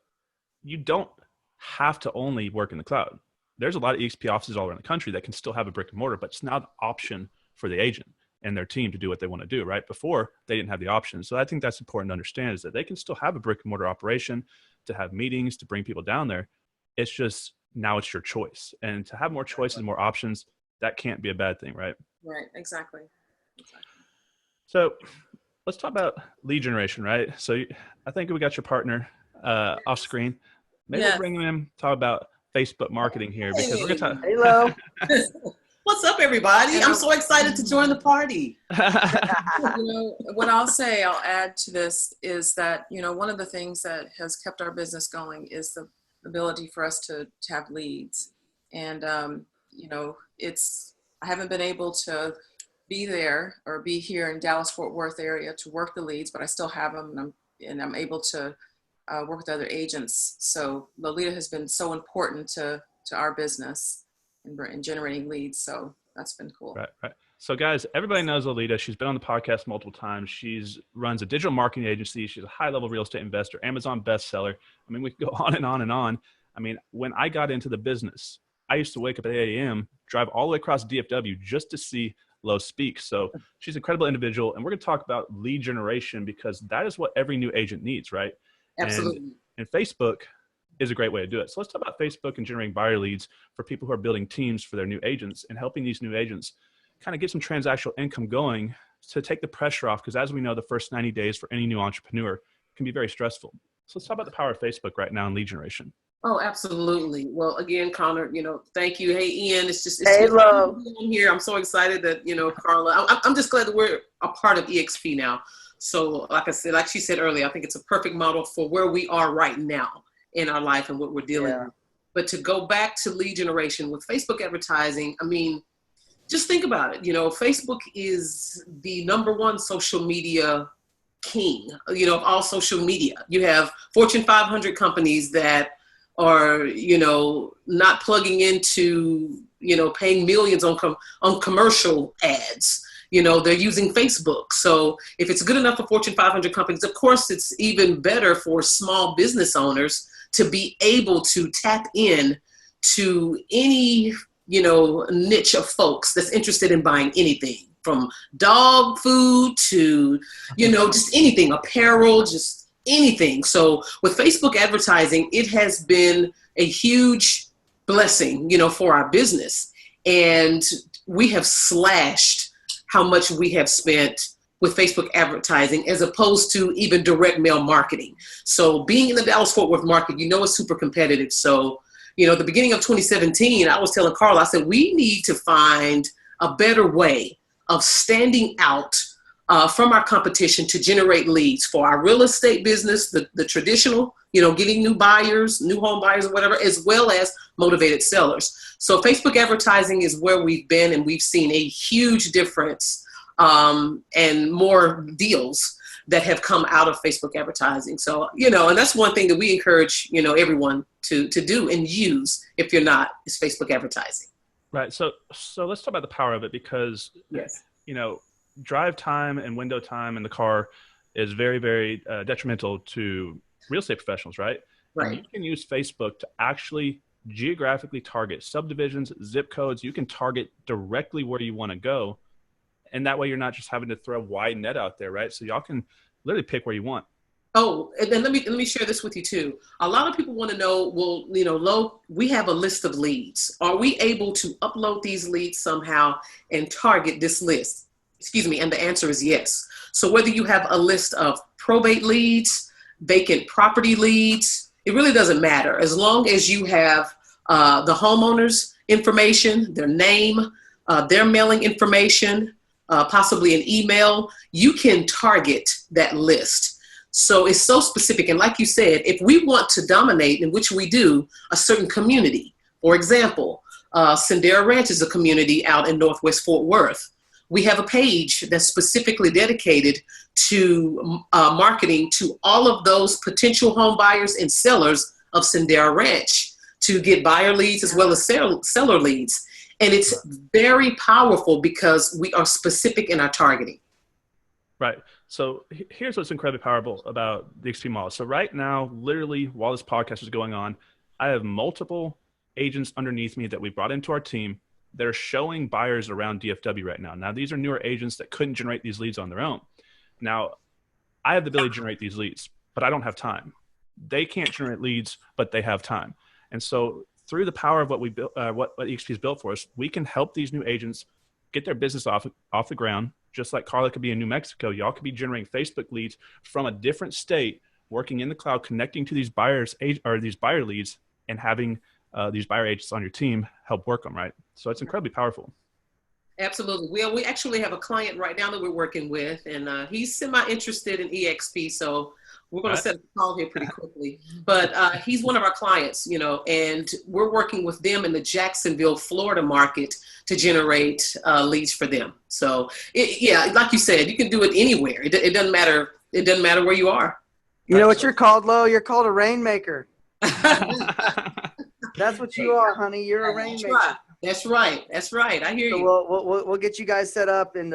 you don't have to only work in the cloud. There's a lot of EXP offices all around the country that can still have a brick and mortar, but it's now the option for the agent and their team to do what they want to do, right? Before, they didn't have the option. So I think that's important to understand, is that they can still have a brick and mortar operation, to have meetings, to bring people down there. It's just now it's your choice. And to have more choices, more options, that can't be a bad thing, right? Right, exactly. So let's talk about lead generation, right? So I think we got your partner off screen. Maybe we'll bring him in, talk about Facebook marketing here, because we're going to talk. Hello. What's up, everybody? I'm so excited to join the party. What I'll add to this is that, one of the things that has kept our business going is the ability for us to have leads. And, I haven't been able to be there or be here in Dallas-Fort Worth area to work the leads, but I still have them, and I'm able to work with other agents. So Lolita has been so important to our business and generating leads. So that's been cool. Right. So guys, everybody knows Lolita. She's been on the podcast multiple times. She's runs a digital marketing agency. She's a high-level real estate investor, Amazon bestseller. I mean, we could go on and on and on. I mean, when I got into the business, I used to wake up at 8 a.m., drive all the way across DFW just to see Lo speak. So she's an incredible individual. And we're going to talk about lead generation, because that is what every new agent needs, right? Absolutely. And Facebook is a great way to do it. So let's talk about Facebook and generating buyer leads for people who are building teams for their new agents, and helping these new agents kind of get some transactional income going to take the pressure off. Because as we know, the first 90 days for any new entrepreneur can be very stressful. So let's talk about the power of Facebook right now in lead generation. Oh, absolutely. Well, again, Connor, thank you. Hey, Ian, it's Hello. Here. I'm so excited that, Carla, I'm just glad that we're a part of EXP now. So like she said earlier, I think it's a perfect model for where we are right now in our life and what we're dealing with. But to go back to lead generation with Facebook advertising, I mean, just think about it. Facebook is the #1 social media king, of all social media. You have Fortune 500 companies that are, not plugging into, paying millions on commercial ads. They're using Facebook. So if it's good enough for Fortune 500 companies, of course, it's even better for small business owners to be able to tap in to any, niche of folks that's interested in buying anything, from dog food to, just anything, apparel, just anything. So with Facebook advertising, it has been a huge blessing, for our business. And we have slashed how much we have spent with Facebook advertising as opposed to even direct mail marketing. So being in the Dallas-Fort Worth market, it's super competitive. So, the beginning of 2017, I was telling Carla, I said, we need to find a better way of standing out from our competition to generate leads for our real estate business, the traditional, getting new buyers, new home buyers or whatever, as well as motivated sellers. So Facebook advertising is where we've been, and we've seen a huge difference and more deals that have come out of Facebook advertising. So, and that's one thing that we encourage, everyone to do and use if you're not, is Facebook advertising. Right. So let's talk about the power of it, because, yes, drive time and window time in the car is very, very detrimental to real estate professionals, right? Right. And you can use Facebook to actually geographically target subdivisions, zip codes. You can target directly where you want to go. And that way you're not just having to throw a wide net out there, right? So y'all can literally pick where you want. Oh, and then let me share this with you too. A lot of people want to know, well, Lo, we have a list of leads. Are we able to upload these leads somehow and target this list? Excuse me. And the answer is yes. So whether you have a list of probate leads, vacant property leads, it really doesn't matter. As long as you have the homeowner's information, their name, their mailing information, possibly an email, you can target that list. So it's so specific. And like you said, if we want to dominate, in which we do, a certain community, for example, Sendera Ranch is a community out in Northwest Fort Worth. We have a page that's specifically dedicated to marketing to all of those potential home buyers and sellers of Sendera Ranch to get buyer leads as well as seller leads. And it's very powerful because we are specific in our targeting. Right. So here's what's incredibly powerful about the XP model. So right now, literally while this podcast is going on, I have multiple agents underneath me that we brought into our team that are showing buyers around DFW right now. Now, these are newer agents that couldn't generate these leads on their own. Now, I have the ability to generate these leads, but I don't have time. They can't generate leads, but they have time. And so through the power of what we built, what EXP has built for us, we can help these new agents get their business off the ground. Just like Carla could be in New Mexico, y'all could be generating Facebook leads from a different state, working in the cloud, connecting to these buyers or these buyer leads, and having these buyer agents on your team help work them, right? So it's incredibly powerful. Absolutely. Well, we actually have a client right now that we're working with, and he's semi-interested in EXP, so we're going to set up a call here pretty quickly. But he's one of our clients, you know, and we're working with them in the Jacksonville, Florida market to generate leads for them. So, yeah, like you said, you can do it anywhere. It doesn't matter. It doesn't matter where you are. You know what you're called, Lo? You're called a rainmaker. That's what you are, honey. You're a rainmaker. That's right. That's right. I hear you. We'll get you guys set up and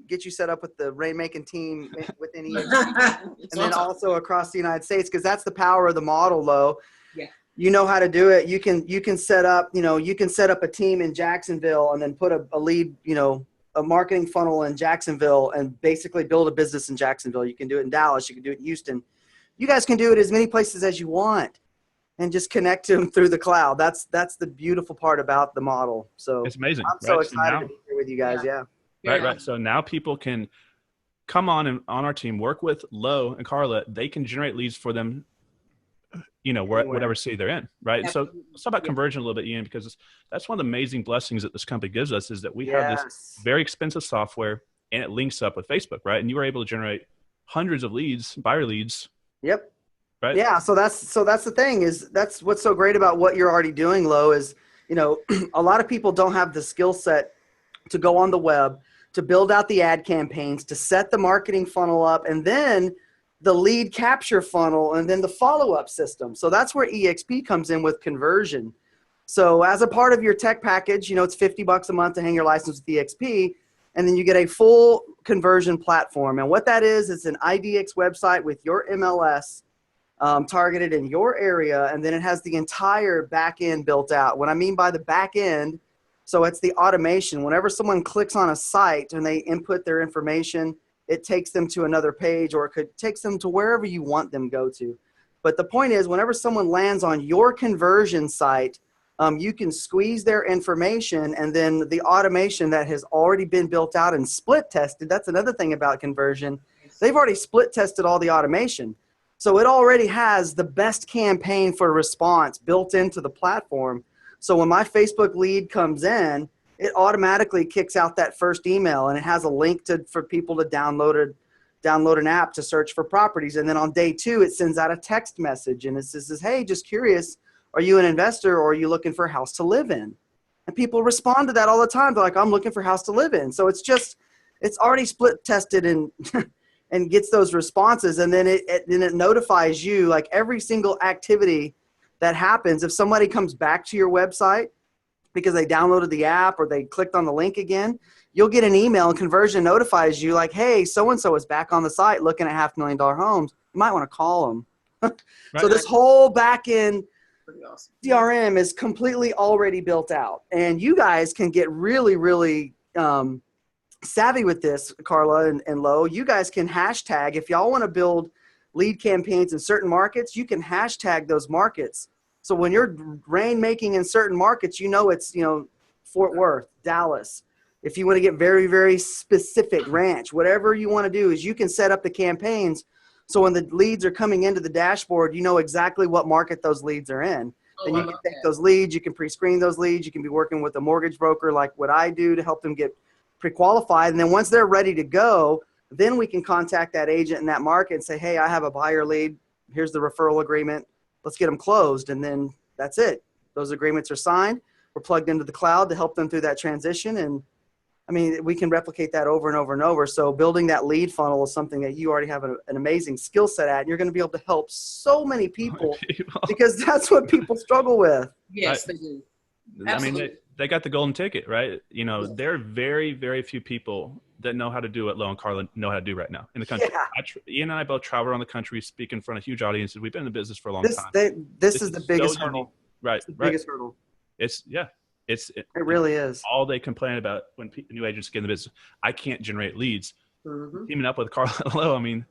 get you set up with the rainmaking team within EXP, and then also across the United States, because that's the power of the model, Lo. Yeah. You know how to do it. You can set up, you can set up a team in Jacksonville and then put a lead, a marketing funnel in Jacksonville and basically build a business in Jacksonville. You can do it in Dallas. You can do it in Houston. You guys can do it as many places as you want. And just connect to them through the cloud. That's the beautiful part about the model. So it's amazing. I'm so excited to be here with you guys. Yeah. Right. So now people can come on our team, work with Lo and Carla. They can generate leads for them, whatever city they're in. Right. So let's talk about conversion a little bit, Ian, because that's one of the amazing blessings that this company gives us is that we have this very expensive software and it links up with Facebook. Right. And you were able to generate hundreds of leads, buyer leads. Yep. Right. Yeah. So that's the thing is that's what's so great about what you're already doing, Lo, is, a lot of people don't have the skill set to go on the web, to build out the ad campaigns, to set the marketing funnel up, and then the lead capture funnel, and then the follow-up system. So that's where EXP comes in with conversion. So as a part of your tech package, it's $50 a month to hang your license with EXP, and then you get a full conversion platform. And what that is, it's an IDX website with your MLS targeted in your area, and then it has the entire back end built out. What I mean by the back end, so it's the automation. Whenever someone clicks on a site and they input their information, it takes them to another page, or it takes them to wherever you want them to go to. But the point is, whenever someone lands on your conversion site, you can squeeze their information, and then the automation that has already been built out and split tested. That's another thing about conversion. They've already split tested all the automation. So it already has the best campaign for response built into the platform. So when my Facebook lead comes in, it automatically kicks out that first email, and it has a link for people to download an app to search for properties. And then on day 2, it sends out a text message, and it says, hey, just curious, are you an investor or are you looking for a house to live in? And people respond to that all the time. They're like, I'm looking for a house to live in. So it's already split tested and and gets those responses, and then it notifies you, like every single activity that happens. If somebody comes back to your website because they downloaded the app or they clicked on the link again, you'll get an email, and conversion notifies you like, hey, so-and-so is back on the site looking at $500,000 homes. You might want to call them. So this whole back end CRM is completely already built out, and you guys can get really, really savvy with this, Carla and Lo. You guys can hashtag, if y'all want to build lead campaigns in certain markets, you can hashtag those markets. So when you're rainmaking in certain markets, it's, Fort Worth, Dallas. If you want to get very, very specific, Ranch, whatever you want to do is you can set up the campaigns. So when the leads are coming into the dashboard, you know exactly what market those leads are in. And you can take those leads, you can pre-screen those leads, you can be working with a mortgage broker like what I do to help them get pre-qualified. And then once they're ready to go, then we can contact that agent in that market and say, hey, I have a buyer lead. Here's the referral agreement. Let's get them closed. And then that's it. Those agreements are signed. We're plugged into the cloud to help them through that transition. And I mean, we can replicate that over and over and over. So building that lead funnel is something that you already have an amazing skill set at. And you're going to be able to help so many people because that's what people struggle with. Yes, they do. Absolutely. I mean, they got the golden ticket, right? There are very, very few people that know how to do what Lo and Carla know how to do right now in the country. Yeah. Ian and I both travel around the country, speak in front of huge audiences. We've been in the business for a long time. This is the biggest so hurdle. unique. Right. It's the biggest hurdle. It really is. All they complain about when new agents get in the business, I can't generate leads. Mm-hmm. Teaming up with Carla and Lo, I mean.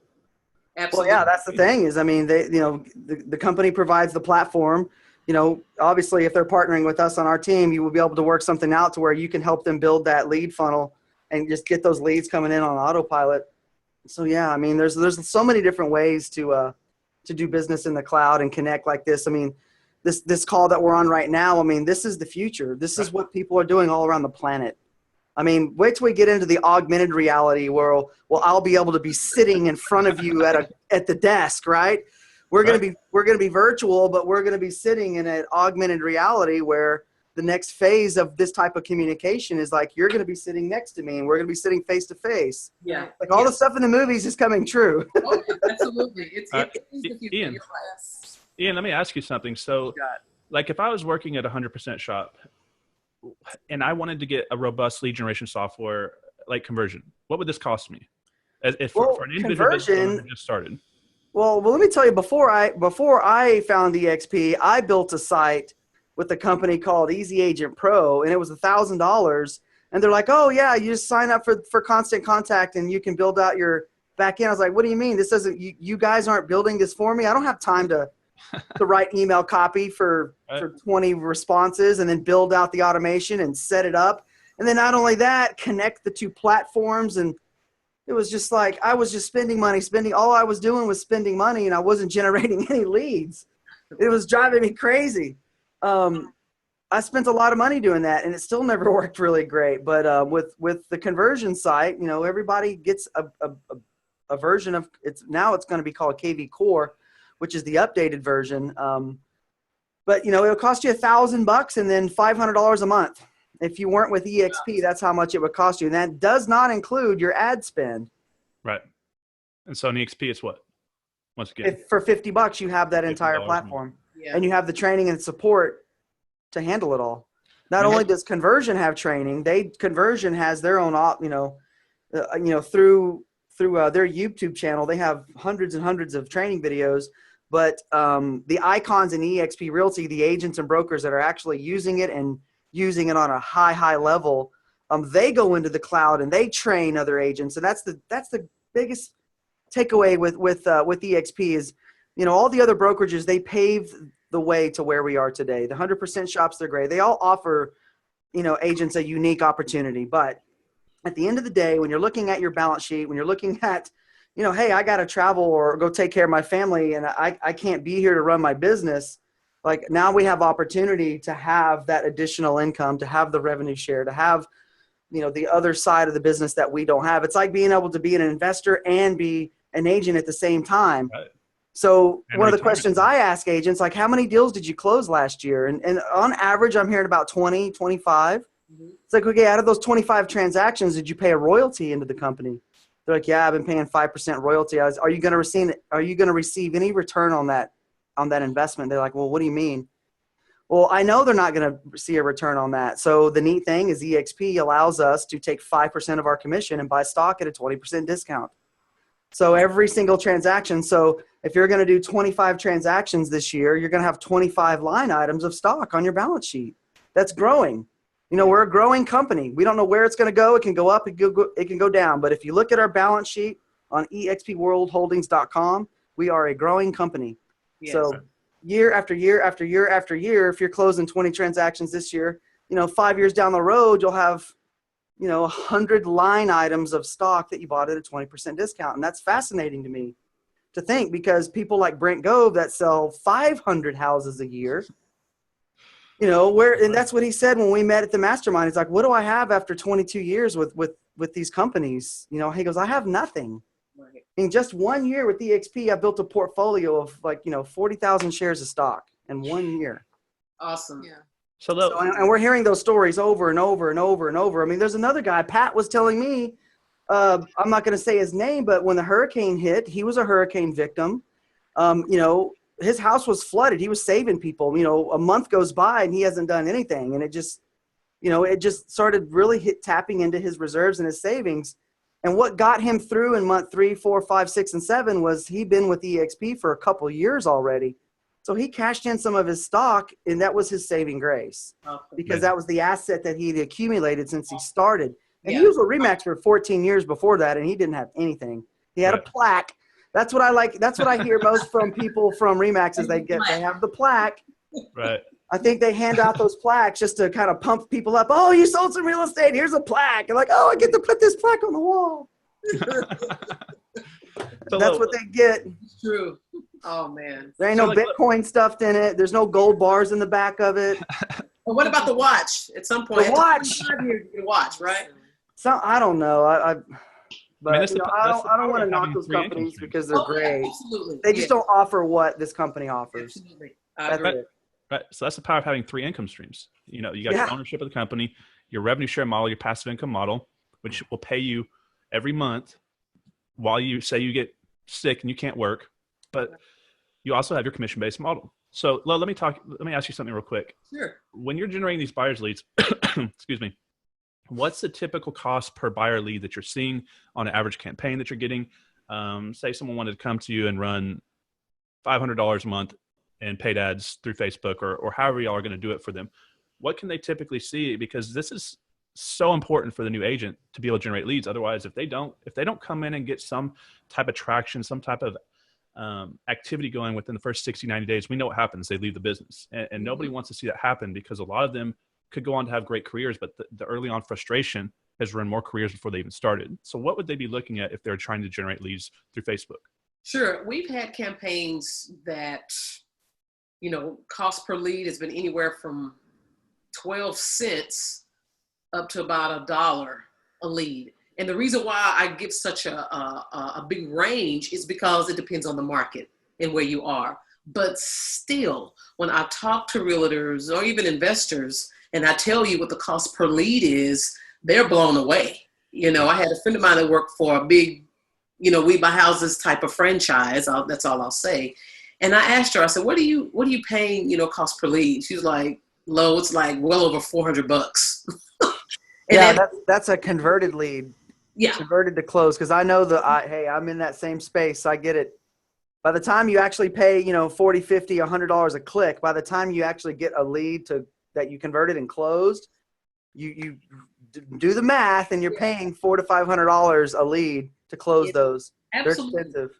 Absolutely. Well, yeah, that's the thing is, I mean, the company provides the platform. Obviously, if they're partnering with us on our team, you will be able to work something out to where you can help them build that lead funnel and just get those leads coming in on autopilot. So, yeah, I mean, there's so many different ways to do business in the cloud and connect like this. I mean, this call that we're on right now, I mean, this is the future. This is what people are doing all around the planet. I mean, wait till we get into the augmented reality where I'll be able to be sitting in front of you at the desk, right? We're going to be virtual, but we're going to be sitting in an augmented reality where the next phase of this type of communication is like, you're going to be sitting next to me and we're going to be sitting face to face. Yeah. Like all the stuff in the movies is coming true. Oh, absolutely. It's the future. Ian, let me ask you something. So like if I was working at 100% shop and I wanted to get a robust lead generation software like Conversion, what would this cost me? For an individual business who just started. Well, let me tell you, before I found EXP, I built a site with a company called Easy Agent Pro, and it was $1,000. And they're like, oh yeah, you just sign up for Constant Contact and you can build out your back end. I was like, what do you mean? This doesn't, you guys aren't building this for me? I don't have time to write email copy for 20 responses and then build out the automation and set it up. And then not only that, connect the two platforms. And it was just like, I was just all I was doing was spending money and I wasn't generating any leads. It was driving me crazy. I spent a lot of money doing that and it still never worked really great. But with the Conversion site, everybody gets a version of it's going to be called KV Core, which is the updated version. But it'll cost you $1,000 and then $500 a month. If you weren't with EXP, that's how much it would cost you. And that does not include your ad spend. Right. And so in EXP, it's what? Once again, for $50, you have that entire platform. Yeah. And you have the training and support to handle it all. Not only does Conversion have training, Conversion has their own, through their YouTube channel, they have hundreds and hundreds of training videos. But the icons in EXP Realty, the agents and brokers that are actually using it and using it on a high level, they go into the cloud and they train other agents. And that's the biggest takeaway with EXP is, all the other brokerages, they paved the way to where we are today. The 100% shops, they're great. They all offer, agents a unique opportunity. But at the end of the day, when you're looking at your balance sheet, when you're looking at, hey, I got to travel or go take care of my family and I can't be here to run my business. Like now we have opportunity to have that additional income, to have the revenue share, to have, the other side of the business that we don't have. It's like being able to be an investor and be an agent at the same time. Right. So one of the questions I ask agents, like, how many deals did you close last year? And on average, I'm hearing about 20, 25. Mm-hmm. It's like, okay, out of those 25 transactions, did you pay a royalty into the company? They're like, yeah, I've been paying 5% royalty. Are you going to receive any return on that investment? They're like, well, what do you mean? Well, I know they're not going to see a return on that. So the neat thing is EXP allows us to take 5% of our commission and buy stock at a 20% discount. So every single transaction. So if you're going to do 25 transactions this year, you're going to have 25 line items of stock on your balance sheet. That's growing. We're a growing company. We don't know where it's going to go. It can go up, it can go down. But if you look at our balance sheet on expworldholdings.com, we are a growing company. Yes. So year after year after year after year, if you're closing 20 transactions this year, 5 years down the road, you'll have 100 line items of stock that you bought at a 20% discount. And that's fascinating to me to think, because people like Brent Gove that sell 500 houses a year, and that's what he said when we met at the mastermind. He's like, what do I have after 22 years with these companies? He goes, I have nothing. Right. In just 1 year with EXP, I built a portfolio of 40,000 shares of stock in 1 year. Awesome. Yeah. And we're hearing those stories over and over and over and over. I mean, there's another guy, Pat was telling me, I'm not going to say his name, but when the hurricane hit, he was a hurricane victim. His house was flooded. He was saving people. A month goes by and he hasn't done anything. And it just started really tapping into his reserves and his savings. And what got him through in month 3, 4, 5, 6, and 7 was he'd been with EXP for a couple years already. So he cashed in some of his stock, and that was his saving grace, because that was the asset that he'd accumulated since he started. And he was with RE/MAX for 14 years before that, and he didn't have anything. He had a plaque. That's what I like. That's what I hear most from people from RE/MAX is they have the plaque. Right. I think they hand out those plaques just to kind of pump people up. Oh, you sold some real estate. Here's a plaque. And like, oh, I get to put this plaque on the wall. So that's what they get. It's true. Oh, man. There ain't no Bitcoin stuffed in it. There's no gold bars in the back of it. Well, what about the watch? At some point, the watch. You can watch, right? So I don't know. But I I don't want to knock those companies because they're great. Absolutely. They just don't offer what this company offers. Absolutely. That's it. Right. So that's the power of having 3 income streams. You got your ownership of the company, your revenue share model, your passive income model, which will pay you every month while you say you get sick and you can't work. But you also have your commission-based model. So let me ask you something real quick. Sure. When you're generating these buyers leads, excuse me, what's the typical cost per buyer lead that you're seeing on an average campaign that you're getting? Say someone wanted to come to you and run $500 a month and paid ads through Facebook or however y'all are going to do it for them. What can they typically see? Because this is so important for the new agent to be able to generate leads. Otherwise, if they don't come in and get some type of traction, some type of activity going within the first 60, 90 days, we know what happens. They leave the business. And nobody wants to see that happen because a lot of them could go on to have great careers, but the early on frustration has ruined more careers before they even started. So what would they be looking at if they're trying to generate leads through Facebook? Sure. We've had campaigns that, cost per lead has been anywhere from 12 cents up to about $1 a lead. And the reason why I give such a big range is because it depends on the market and where you are. But still, when I talk to realtors or even investors and I tell you what the cost per lead is, they're blown away. I had a friend of mine that worked for a big, we buy houses type of franchise. That's all I'll say. And I asked her, I said, what are you paying, cost per lead? She's like, low, it's like well over $400. Yeah, that's a converted lead. Yeah. Converted to close. Cause I know hey, I'm in that same space. I get it. By the time you actually pay, $40, $50, $100 a click, by the time you actually get a lead that you converted and closed, you do the math and you're paying $400 to $500 a lead to close those. Absolutely. They're expensive.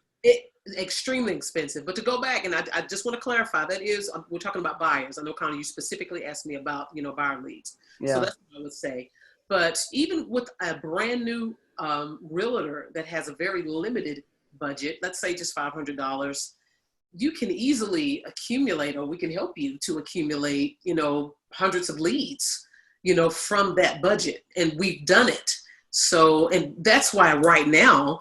Extremely expensive. But to go back, and I just want to clarify, that is, we're talking about buyers. I know, Carla, you specifically asked me about, buyer leads. Yeah. So that's what I would say. But even with a brand new realtor that has a very limited budget, let's say just $500, you can easily accumulate, or we can help you to accumulate, hundreds of leads, from that budget. And we've done it. So, and that's why right now,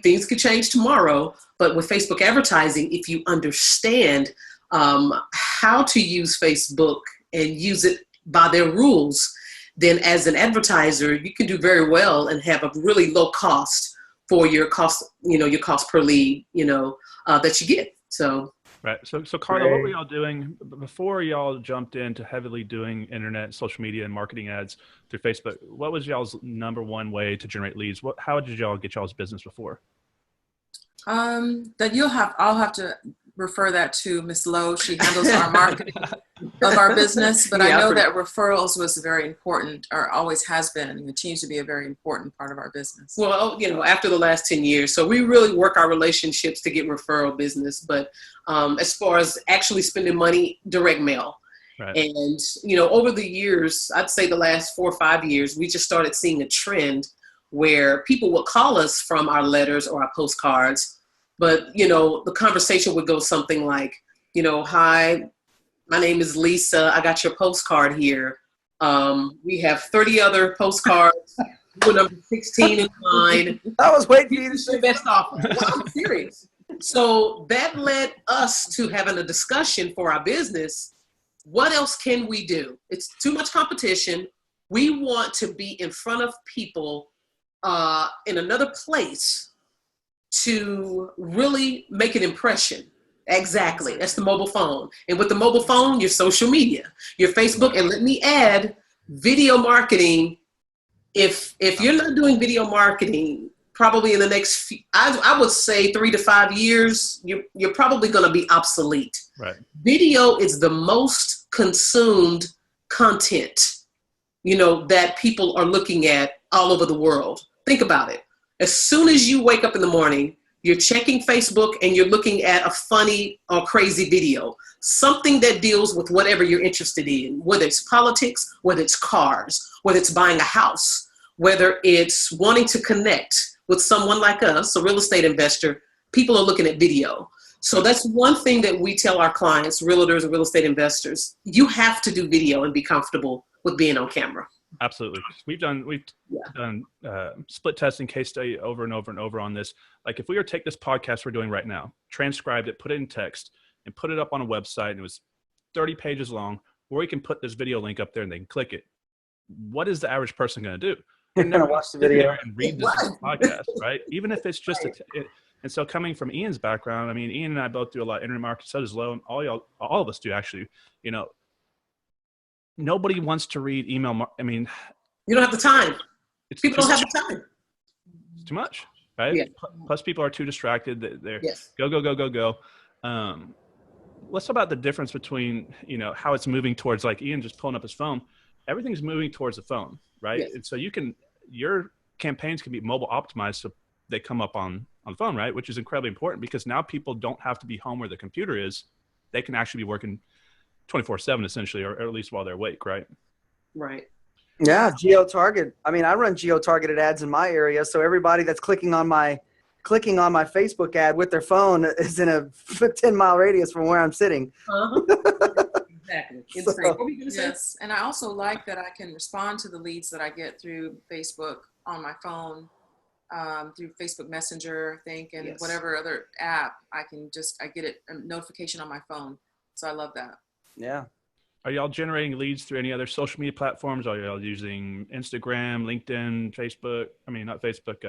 things could change tomorrow, but with Facebook advertising, if you understand how to use Facebook and use it by their rules, then as an advertiser, you can do very well and have a really low cost for your cost, your cost per lead, that you get. So. Right. So Carla, what were y'all doing before y'all jumped into heavily doing internet, social media, and marketing ads through Facebook? What was y'all's number one way to generate leads? How did y'all get y'all's business before? I'll have to refer that to Miss Lowe. She handles our marketing of our business, but I know that referrals was very important, or always has been, and continues to be a very important part of our business. Well, after the last 10 years, so we really work our relationships to get referral business, but as far as actually spending money, direct mail. Right. And, over the years, I'd say the last 4 or 5 years, we just started seeing a trend where people would call us from our letters or our postcards. But, the conversation would go something like, hi, my name is Lisa. I got your postcard here. We have 30 other postcards. We're number 16 in line. I was waiting for you to say best offer. Well, I'm serious. So that led us to having a discussion for our business. What else can we do? It's too much competition. We want to be in front of people in another place to really make an impression. Exactly. That's the mobile phone. And with the mobile phone, your social media, your Facebook, and let me add, video marketing if you're not doing video marketing, probably in the next few, I would say 3 to 5 years, you're probably going to be obsolete. Right. Video is the most consumed content, that people are looking at all over the world. Think about it. As soon as you wake up in the morning, you're checking Facebook and you're looking at a funny or crazy video, something that deals with whatever you're interested in, whether it's politics, whether it's cars, whether it's buying a house, whether it's wanting to connect with someone like us, a real estate investor. People are looking at video. So that's one thing that we tell our clients, realtors and real estate investors. You have to do video and be comfortable with being on camera. Absolutely. We've done split testing, case study over and over and over on this. Like if we were to take this podcast we're doing right now, transcribed it, put it in text, and put it up on a website, and it was 30 pages long, or we can put this video link up there and they can click it. What is the average person going to do? They're going to watch the video and read this podcast, right? Even if it's just and so coming from Ian's background, I mean, Ian and I both do a lot of internet marketing, so does Lo, and all of us do actually. Nobody wants to read email. I mean, you don't have the time. People don't have the time. It's too much, right? Yeah. Plus, people are too distracted. They're yes. Go. Let's talk about the difference between how it's moving towards, like Ian just pulling up his phone. Everything's moving towards the phone, right? Yes. And so your campaigns can be mobile optimized so they come up on the phone, right? Which is incredibly important because now people don't have to be home where the computer is. They can actually be working 24/7 essentially, or at least while they're awake, right? Right. Yeah, geo-target. I mean, I run geo-targeted ads in my area, so everybody that's clicking on my Facebook ad with their phone is in a 10-mile radius from where I'm sitting. Exactly. Yes, and I also like that I can respond to the leads that I get through Facebook on my phone, through Facebook Messenger, I think, and whatever other app. I get a notification on my phone. So I love that. Yeah. Are y'all generating leads through any other social media platforms? Are y'all using Instagram, LinkedIn, Facebook? I mean, not Facebook,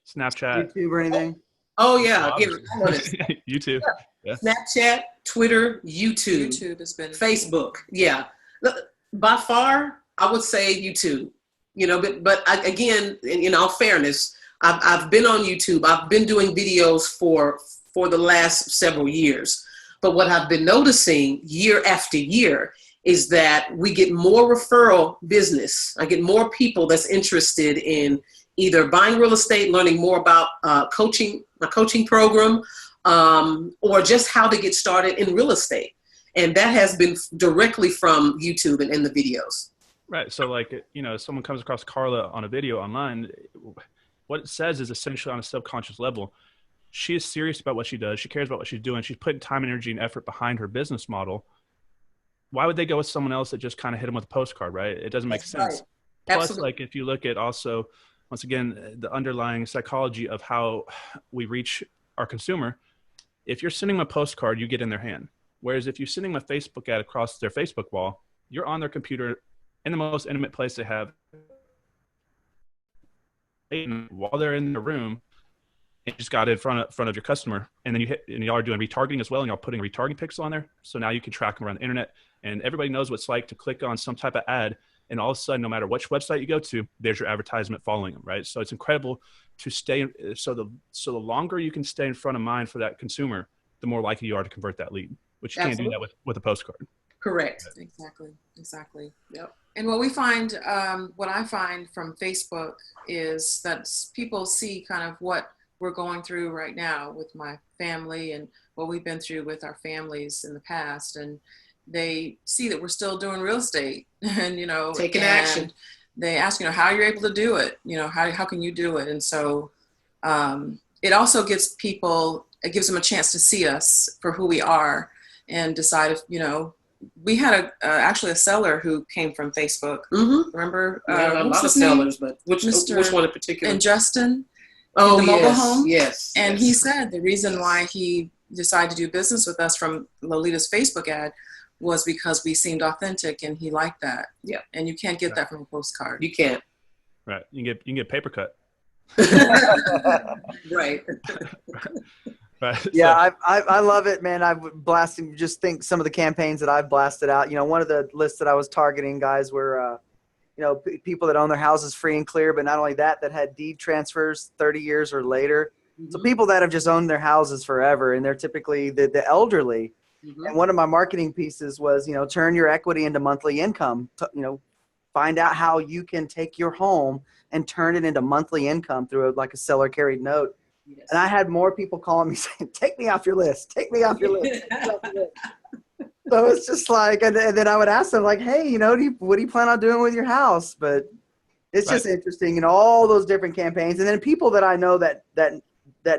Snapchat. YouTube or anything? Oh yeah. YouTube. Yeah. Snapchat, Twitter, YouTube. YouTube has been. Facebook. Yeah. By far, I would say YouTube. But again, in all fairness, I've been on YouTube. I've been doing videos for the last several years. But what I've been noticing year after year is that we get more referral business. I get more people that's interested in either buying real estate, learning more about my coaching program, or just how to get started in real estate. And that has been directly from YouTube and the videos. Right. So like, someone comes across Carla on a video online, what it says is essentially on a subconscious level, she is serious about what she does. She cares about what she's doing. She's putting time, energy, and effort behind her business model. Why would they go with someone else that just kind of hit them with a postcard, right? It doesn't make sense. Right. Plus, Absolutely. like if you look at also, once again, the underlying psychology of how we reach our consumer, if you're sending them a postcard, you get in their hand. Whereas if you're sending them a Facebook ad across their Facebook wall, you're on their computer in the most intimate place they have. While they're in the room, you just got it in front of your customer, and then y'all are doing retargeting as well, and y'all putting a retargeting pixel on there. So now you can track them around the internet, and everybody knows what it's like to click on some type of ad, and all of a sudden, no matter which website you go to, there's your advertisement following them, right? So it's incredible to stay. So the longer you can stay in front of mind for that consumer, the more likely you are to convert that lead, which you can't do that with a postcard. Correct. Exactly. Yep. And what I find from Facebook is that people see kind of what we're going through right now with my family and what we've been through with our families in the past. And they see that we're still doing real estate and, taking action. They ask, how you're able to do it, how can you do it? And so it also gives them a chance to see us for who we are and decide if, we had actually a seller who came from Facebook. Mm-hmm. Remember? A lot of sellers, but which one in particular? And Justin. Oh, the mobile home. Yes. And he said the reason why he decided to do business with us from Lolita's Facebook ad was because we seemed authentic and he liked that. Yeah. And you can't get that from a postcard. You can't. Right. You can get paper cut. Right. Right. Yeah, I love it, man. I've blasted. Just think some of the campaigns that I've blasted out. One of the lists that I was targeting guys were, people that own their houses free and clear, but not only that, that had deed transfers 30 years or later. So people that have just owned their houses forever, and they're typically the elderly. And one of my marketing pieces was, turn your equity into monthly income. Find out how you can take your home and turn it into monthly income through like a seller carried note. Yes. And I had more people calling me saying, take me off your list. Take me off your list. So it's just like, and then I would ask them like, hey, what do you plan on doing with your house? But it's just interesting, all those different campaigns. And then people that I know that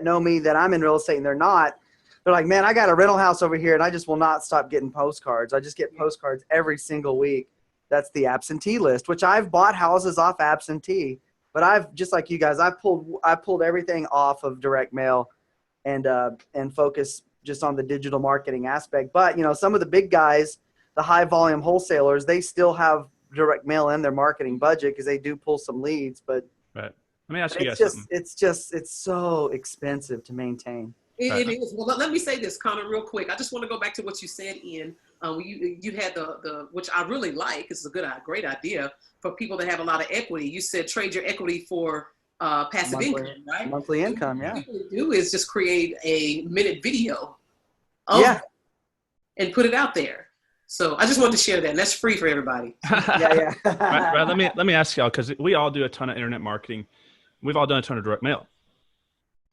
know me, that I'm in real estate and they're not, they're like, man, I got a rental house over here and I just will not stop getting postcards. I just get postcards every single week. That's the absentee list, which I've bought houses off absentee, but I've, just like you guys, I pulled everything off of direct mail and focus just on the digital marketing aspect. But, some of the big guys, the high volume wholesalers, they still have direct mail in their marketing budget because they do pull some leads. But let me ask you guys something. It's so expensive to maintain. It is. Well, let me say this, Connor, real quick. I just want to go back to what you said, Ian. You had the which I really like. It's a great idea for people that have a lot of equity. You said trade your equity for passive income, right? Monthly income, yeah. What people do is just create a minute video and put it out there. So I just wanted to share that. And that's free for everybody. Yeah. Right, let me ask y'all, because we all do a ton of internet marketing. We've all done a ton of direct mail.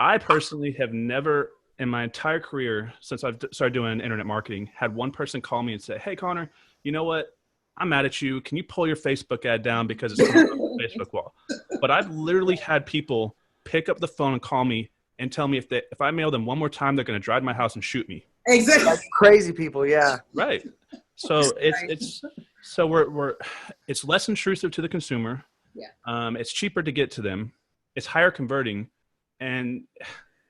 I personally have never in my entire career since I've started doing internet marketing had one person call me and say, hey, Connor, you know what? I'm mad at you. Can you pull your Facebook ad down because it's on the Facebook wall? But I've literally had people pick up the phone and call me and tell me if I mail them one more time, they're going to drive to my house and shoot me. Exactly. That's crazy people. Yeah. Right. So it's less intrusive to the consumer. Yeah. It's cheaper to get to them. It's higher converting. And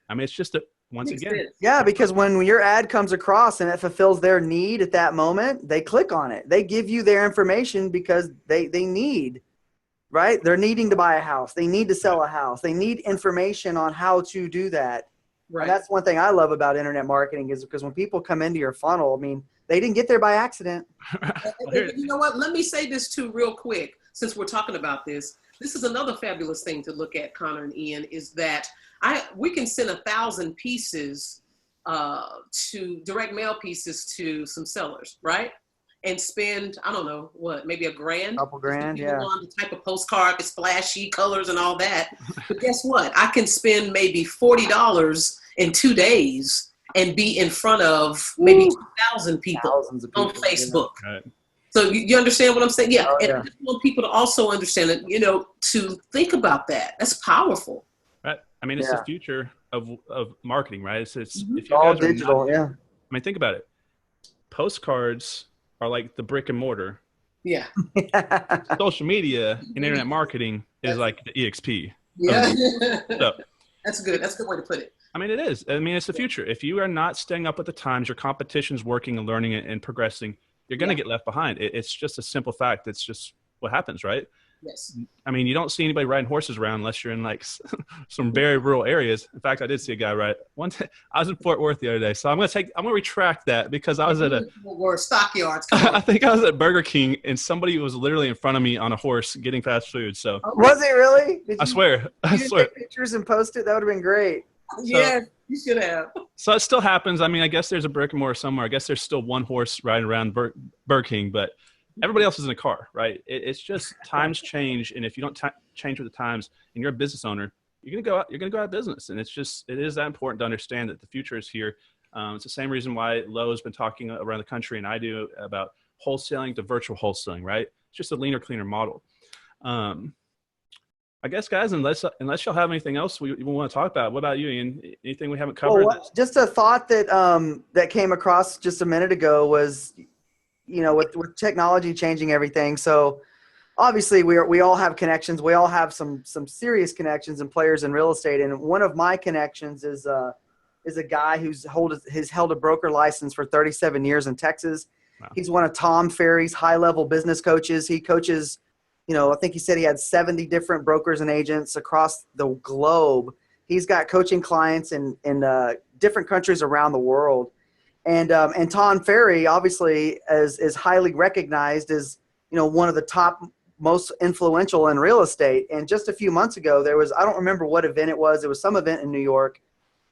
I mean, it's just once again. Yeah, because when your ad comes across and it fulfills their need at that moment, they click on it. They give you their information because they need, right? They're needing to buy a house. They need to sell a house. They need information on how to do that. Right. And that's one thing I love about internet marketing is because when people come into your funnel, I mean, they didn't get there by accident. You know what? Let me say this too real quick, since we're talking about this. This is another fabulous thing to look at, Connor and Ian, is that we can send 1,000 pieces to direct mail pieces to some sellers, right? And spend, I don't know, maybe $1,000? Couple grand, yeah. On the type of postcard, it's flashy colors and all that. But guess what? I can spend maybe $40 in 2 days and be in front of maybe 2,000 people on Facebook. Yeah. Right. So you understand what I'm saying? Yeah. Oh, and yeah. I just want people to also understand that, to think about that. That's powerful. Right. I mean, it's the future of marketing, right? It's if you all guys are digital. not, yeah. I mean, think about it. Postcards are like the brick and mortar. Yeah. Social media and internet marketing is like the EXP. Yeah. So, That's good. That's a good way to put it. I mean, it is. I mean, it's the future. If you are not staying up with the times, your competition's working and learning and progressing, you're going to get left behind. It's just a simple fact. It's just what happens, right? Yes. I mean, you don't see anybody riding horses around unless you're in like some very rural areas. In fact, I did see a guy ride one time. I was in Fort Worth the other day, so I'm going to retract that because I was at stockyards. I think I was at Burger King and somebody was literally in front of me on a horse getting fast food. So was it really? I swear. Take pictures and post it. That would have been great. Yeah, you should have. So it still happens. I mean, I guess there's a brick and mortar somewhere. I guess there's still one horse riding around Burger King, but everybody else is in a car, right? It's just times change, and if you don't change with the times, and you're a business owner, you're gonna go out of business. And it is that important to understand that the future is here. It's the same reason why Lowe's been talking around the country, and I do, about wholesaling to virtual wholesaling, right? It's just a leaner, cleaner model. I guess, guys, unless y'all have anything else we want to talk about, what about you, Ian? Anything we haven't covered? Well, just a thought that came across just a minute ago was, with technology changing everything. So obviously we all have connections. We all have some serious connections and players in real estate. And one of my connections is a guy who's held a broker license for 37 years in Texas. Wow. He's one of Tom Ferry's high-level business coaches. He coaches, I think he said he had 70 different brokers and agents across the globe. He's got coaching clients in different countries around the world. And Tom Ferry, obviously, is highly recognized as, one of the top most influential in real estate. And just a few months ago, there was, I don't remember what event it was. It was some event in New York,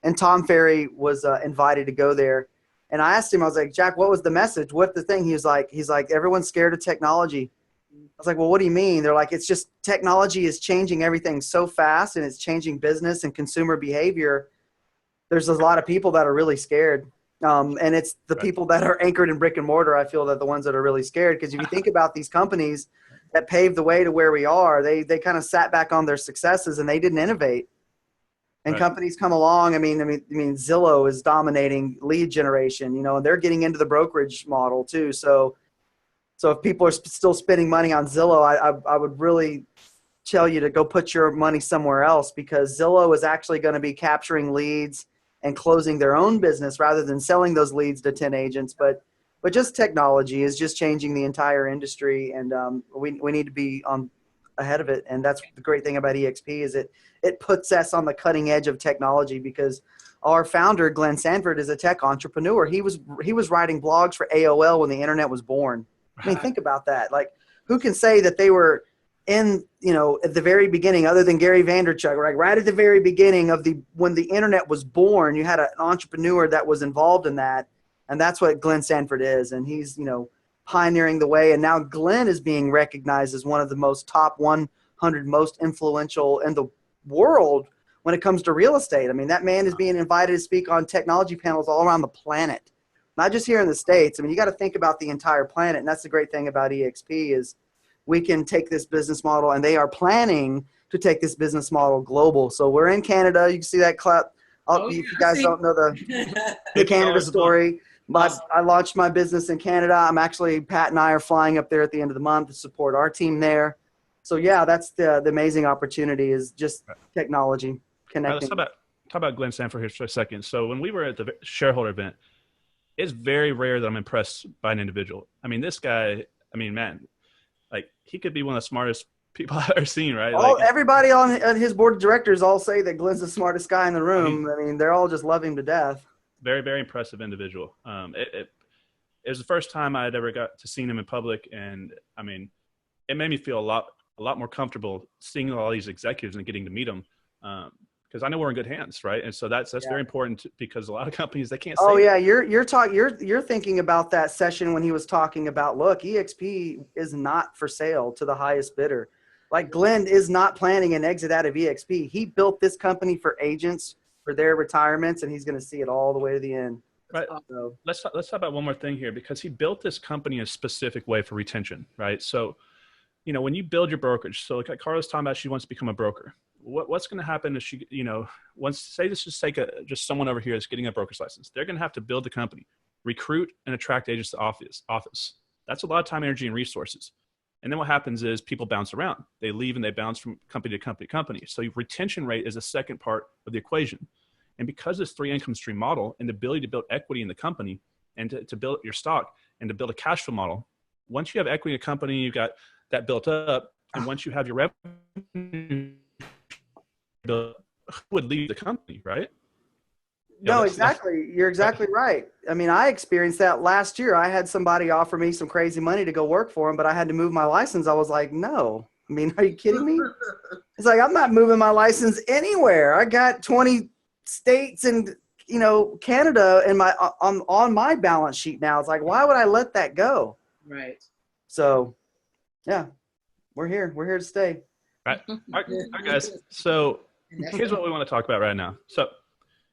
and Tom Ferry was invited to go there. And I asked him, I was like, Jack, what was the message? What's the thing? He's like, everyone's scared of technology. I was like, well, what do you mean? They're like, it's just technology is changing everything so fast, and it's changing business and consumer behavior. There's a lot of people that are really scared. And it's the people that are anchored in brick and mortar, I feel, that the ones that are really scared. Because if you think about these companies that paved the way to where we are, they kind of sat back on their successes and they didn't innovate. And companies come along. I mean, Zillow is dominating lead generation, and they're getting into the brokerage model too. So if people are still spending money on Zillow, I would really tell you to go put your money somewhere else, because Zillow is actually going to be capturing leads and closing their own business rather than selling those leads to 10 agents. But just technology is just changing the entire industry, and we need to be on ahead of it. And that's the great thing about EXP is it puts us on the cutting edge of technology, because our founder, Glenn Sanford, is a tech entrepreneur. He was writing blogs for AOL when the internet was born. I mean, think about that. Like, who can say that they were in, at the very beginning, other than Gary Vaynerchuk, right at the very beginning of when the internet was born, you had an entrepreneur that was involved in that. And that's what Glenn Sanford is. And he's, pioneering the way. And now Glenn is being recognized as one of the top 100 most influential in the world when it comes to real estate. I mean, that man is being invited to speak on technology panels all around the planet, not just here in the States. I mean, you got to think about the entire planet. And that's the great thing about EXP is we can take this business model, and they are planning to take this business model global. So we're in Canada. You can see that clap. If you guys don't know the Canada story, I launched my business in Canada. Pat and I are flying up there at the end of the month to support our team there. So yeah, that's the amazing opportunity is just technology connecting. Let's talk about Glenn Sanford here for a second. So when we were at the shareholder event, it's very rare that I'm impressed by an individual. I mean, this guy, man, like, he could be one of the smartest people I've ever seen, right? Everybody on his board of directors all say that Glenn's the smartest guy in the room. I mean, they're all just love him to death. Very, very impressive individual. It was the first time I had ever got to see him in public, and I mean, it made me feel a lot more comfortable seeing all these executives and getting to meet them, because I know we're in good hands, right? And so that's very important, because a lot of companies, they can't say. Oh yeah, you're thinking about that session when he was talking about, look, EXP is not for sale to the highest bidder. Like, Glenn is not planning an exit out of EXP. He built this company for agents, for their retirements, and he's going to see it all the way to the end. Right. So let's talk about one more thing here, because he built this company in a specific way for retention, right? So, when you build your brokerage, so like Carla's talking about, she wants to become a broker. What's going to happen if she, say this just take just someone over here that's getting a broker's license. They're going to have to build the company, recruit and attract agents to office. That's a lot of time, energy, and resources. And then what happens is people bounce around. They leave and they bounce from company to company. So retention rate is a second part of the equation. And because this 3 income stream model and the ability to build equity in the company and to build your stock and to build a cash flow model, once you have equity in a company, you've got that built up. And once you have your revenue, who would leave the company, right? No, exactly. You're exactly right. I mean, I experienced that last year. I had somebody offer me some crazy money to go work for him, but I had to move my license. I was like, no. I mean, are you kidding me? It's like, I'm not moving my license anywhere. I got 20 states and, Canada in on my balance sheet now. It's like, why would I let that go? Right. So, yeah, we're here. We're here to stay. Right. All right, guys. So here's what we want to talk about right now. So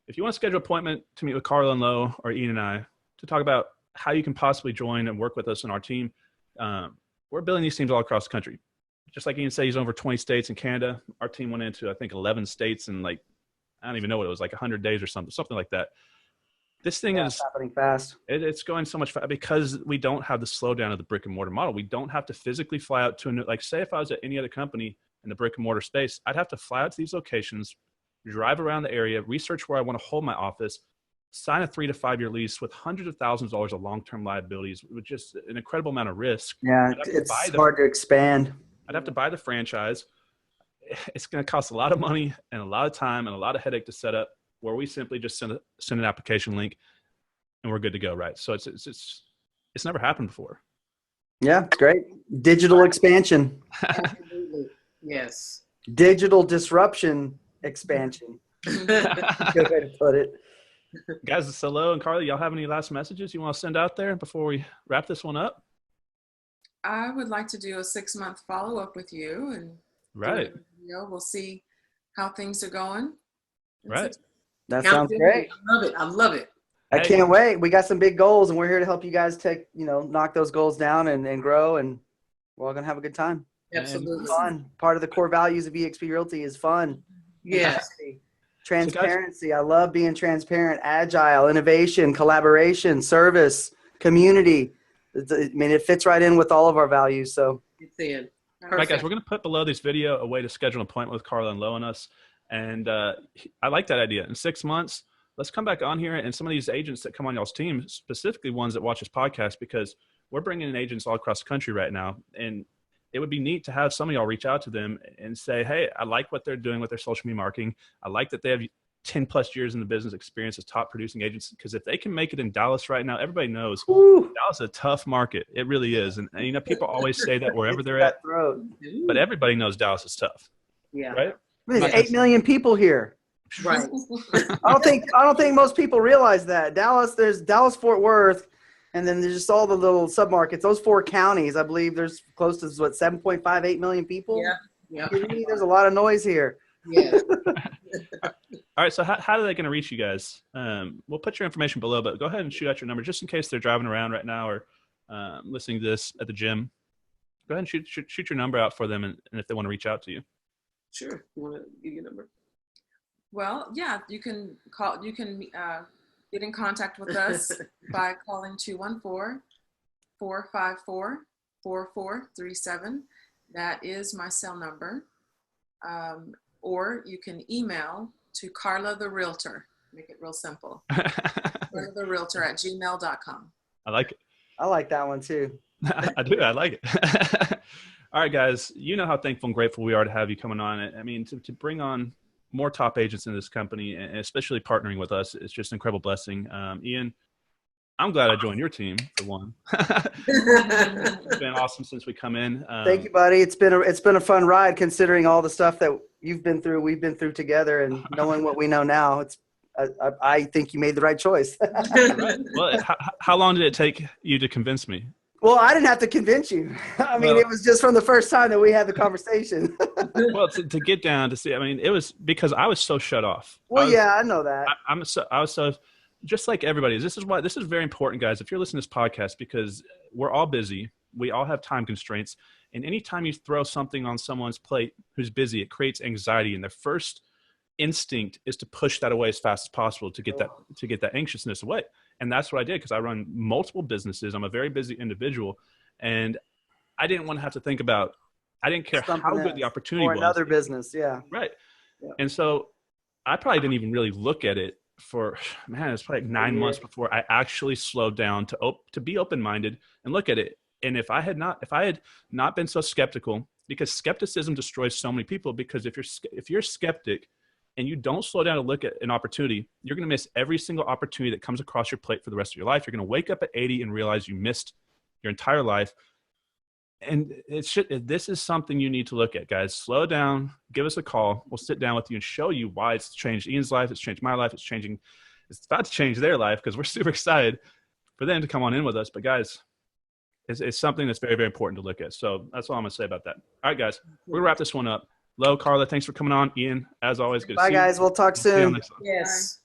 if you want to schedule an appointment to meet with Carla and Lo or Ian and I to talk about how you can possibly join and work with us in our team, we're building these teams all across the country. Just like Ian said, he's over 20 states in Canada. Our team went into, I think, 11 states in I don't even know what it was, 100 days or something like that. This thing is happening fast. It's going so much faster because we don't have the slowdown of the brick and mortar model. We don't have to physically fly out to a new, say if I was at any other company in the brick and mortar space, I'd have to fly out to these locations, drive around the area, research where I want to hold my office, sign a 3 to 5 year lease with hundreds of thousands of dollars of long-term liabilities with just an incredible amount of risk. Yeah, it's hard to expand. I'd have to buy the franchise. It's going to cost a lot of money and a lot of time and a lot of headache to set up, where we simply just send an application link and we're good to go. Right. So it's never happened before. Yeah, it's great. Digital expansion. Absolutely. Yes. Digital disruption expansion. Good way to put it. Guys, hello, and Carla, y'all have any last messages you want to send out there before we wrap this one up? I would like to do a 6-month follow-up with you and Right. we'll see how things are going. Right. That sounds great. I love it. I love it. I can't wait. We got some big goals, and we're here to help you guys knock those goals down and grow, and we're all going to have a good time. Absolutely. Fun. Part of the core values of EXP Realty is fun. Yes. Transparency. I love being transparent, agile, innovation, collaboration, service, community. I mean, it fits right in with all of our values. So It's in. All right, guys, we're going to put below this video a way to schedule an appointment with Carla and Lo and us. And I like that idea. In 6 months, let's come back on here, and some of these agents that come on y'all's team, specifically ones that watch this podcast, because we're bringing in agents all across the country right now. And it would be neat to have some of y'all reach out to them and say, hey, I like what they're doing with their social media marketing. I like that they have 10 plus years in the business experience as top producing agents, because if they can make it in Dallas right now, everybody knows Dallas is a tough market. It really is. And you know, people always say that wherever they're at, but everybody knows Dallas is tough. Yeah. Right? There's 8 million people here. Right. I don't think most people realize that. There's Dallas, Fort Worth, and then there's just all the little submarkets. Those 4 counties, I believe there's close to 7.58 million people. Yeah. There's a lot of noise here. Yeah. All right. So how are they going to reach you guys? We'll put your information below, but go ahead and shoot out your number just in case they're driving around right now or listening to this at the gym. Go ahead and shoot your number out for them, and if they want to reach out to you. Sure. You want to give your number? Well, yeah, you can call. You can get in contact with us by calling 214-454-4437. That is my cell number. Or you can email to Carla the Realtor. Make it real simple. Carla the Realtor at gmail.com. I like it. I like that one too. I do. I like it. All right, guys. You know how thankful and grateful we are to have you coming on. I mean, to bring on more top agents in this company, and especially partnering with us, it's just an incredible blessing. Ian, I'm glad I joined your team for one. It's been awesome since we come in. Thank you, buddy. It's been a fun ride, considering all the stuff that you've been through, we've been through together, and knowing what we know now. I think you made the right choice. Right. Well, how long did it take you to convince me? Well, I didn't have to convince you. I mean, it was just from the first time that we had the conversation. Well, to get down to see, I mean, it was because I was so shut off. Well, I know that. I was so, just like everybody. This is very important, guys. If you're listening to this podcast, because we're all busy, we all have time constraints, and anytime you throw something on someone's plate who's busy, it creates anxiety, and their first instinct is to push that away as fast as possible to get that anxiousness away. And that's what I did, because I run multiple businesses. I'm a very busy individual, and I didn't want to have to think about, I didn't care how good the opportunity was. Or another business, yeah. Right. Yeah. And so I probably didn't even really look at it for, man, it's probably like 9 months before I actually slowed down to be open-minded and look at it. And if I had not been so skeptical, because skepticism destroys so many people, because if you're a skeptic and you don't slow down to look at an opportunity, you're going to miss every single opportunity that comes across your plate for the rest of your life. You're going to wake up at 80 and realize you missed your entire life. And this is something you need to look at, guys. Slow down, give us a call. We'll sit down with you and show you why it's changed Ian's life. It's changed my life. It's about to change their life, because we're super excited for them to come on in with us. But guys, it's something that's very, very important to look at. So that's all I'm going to say about that. All right, guys, we're going to wrap this one up. Lo, Carla, thanks for coming on. Ian, as always, good to see you. Bye, guys. We'll talk soon. Yes.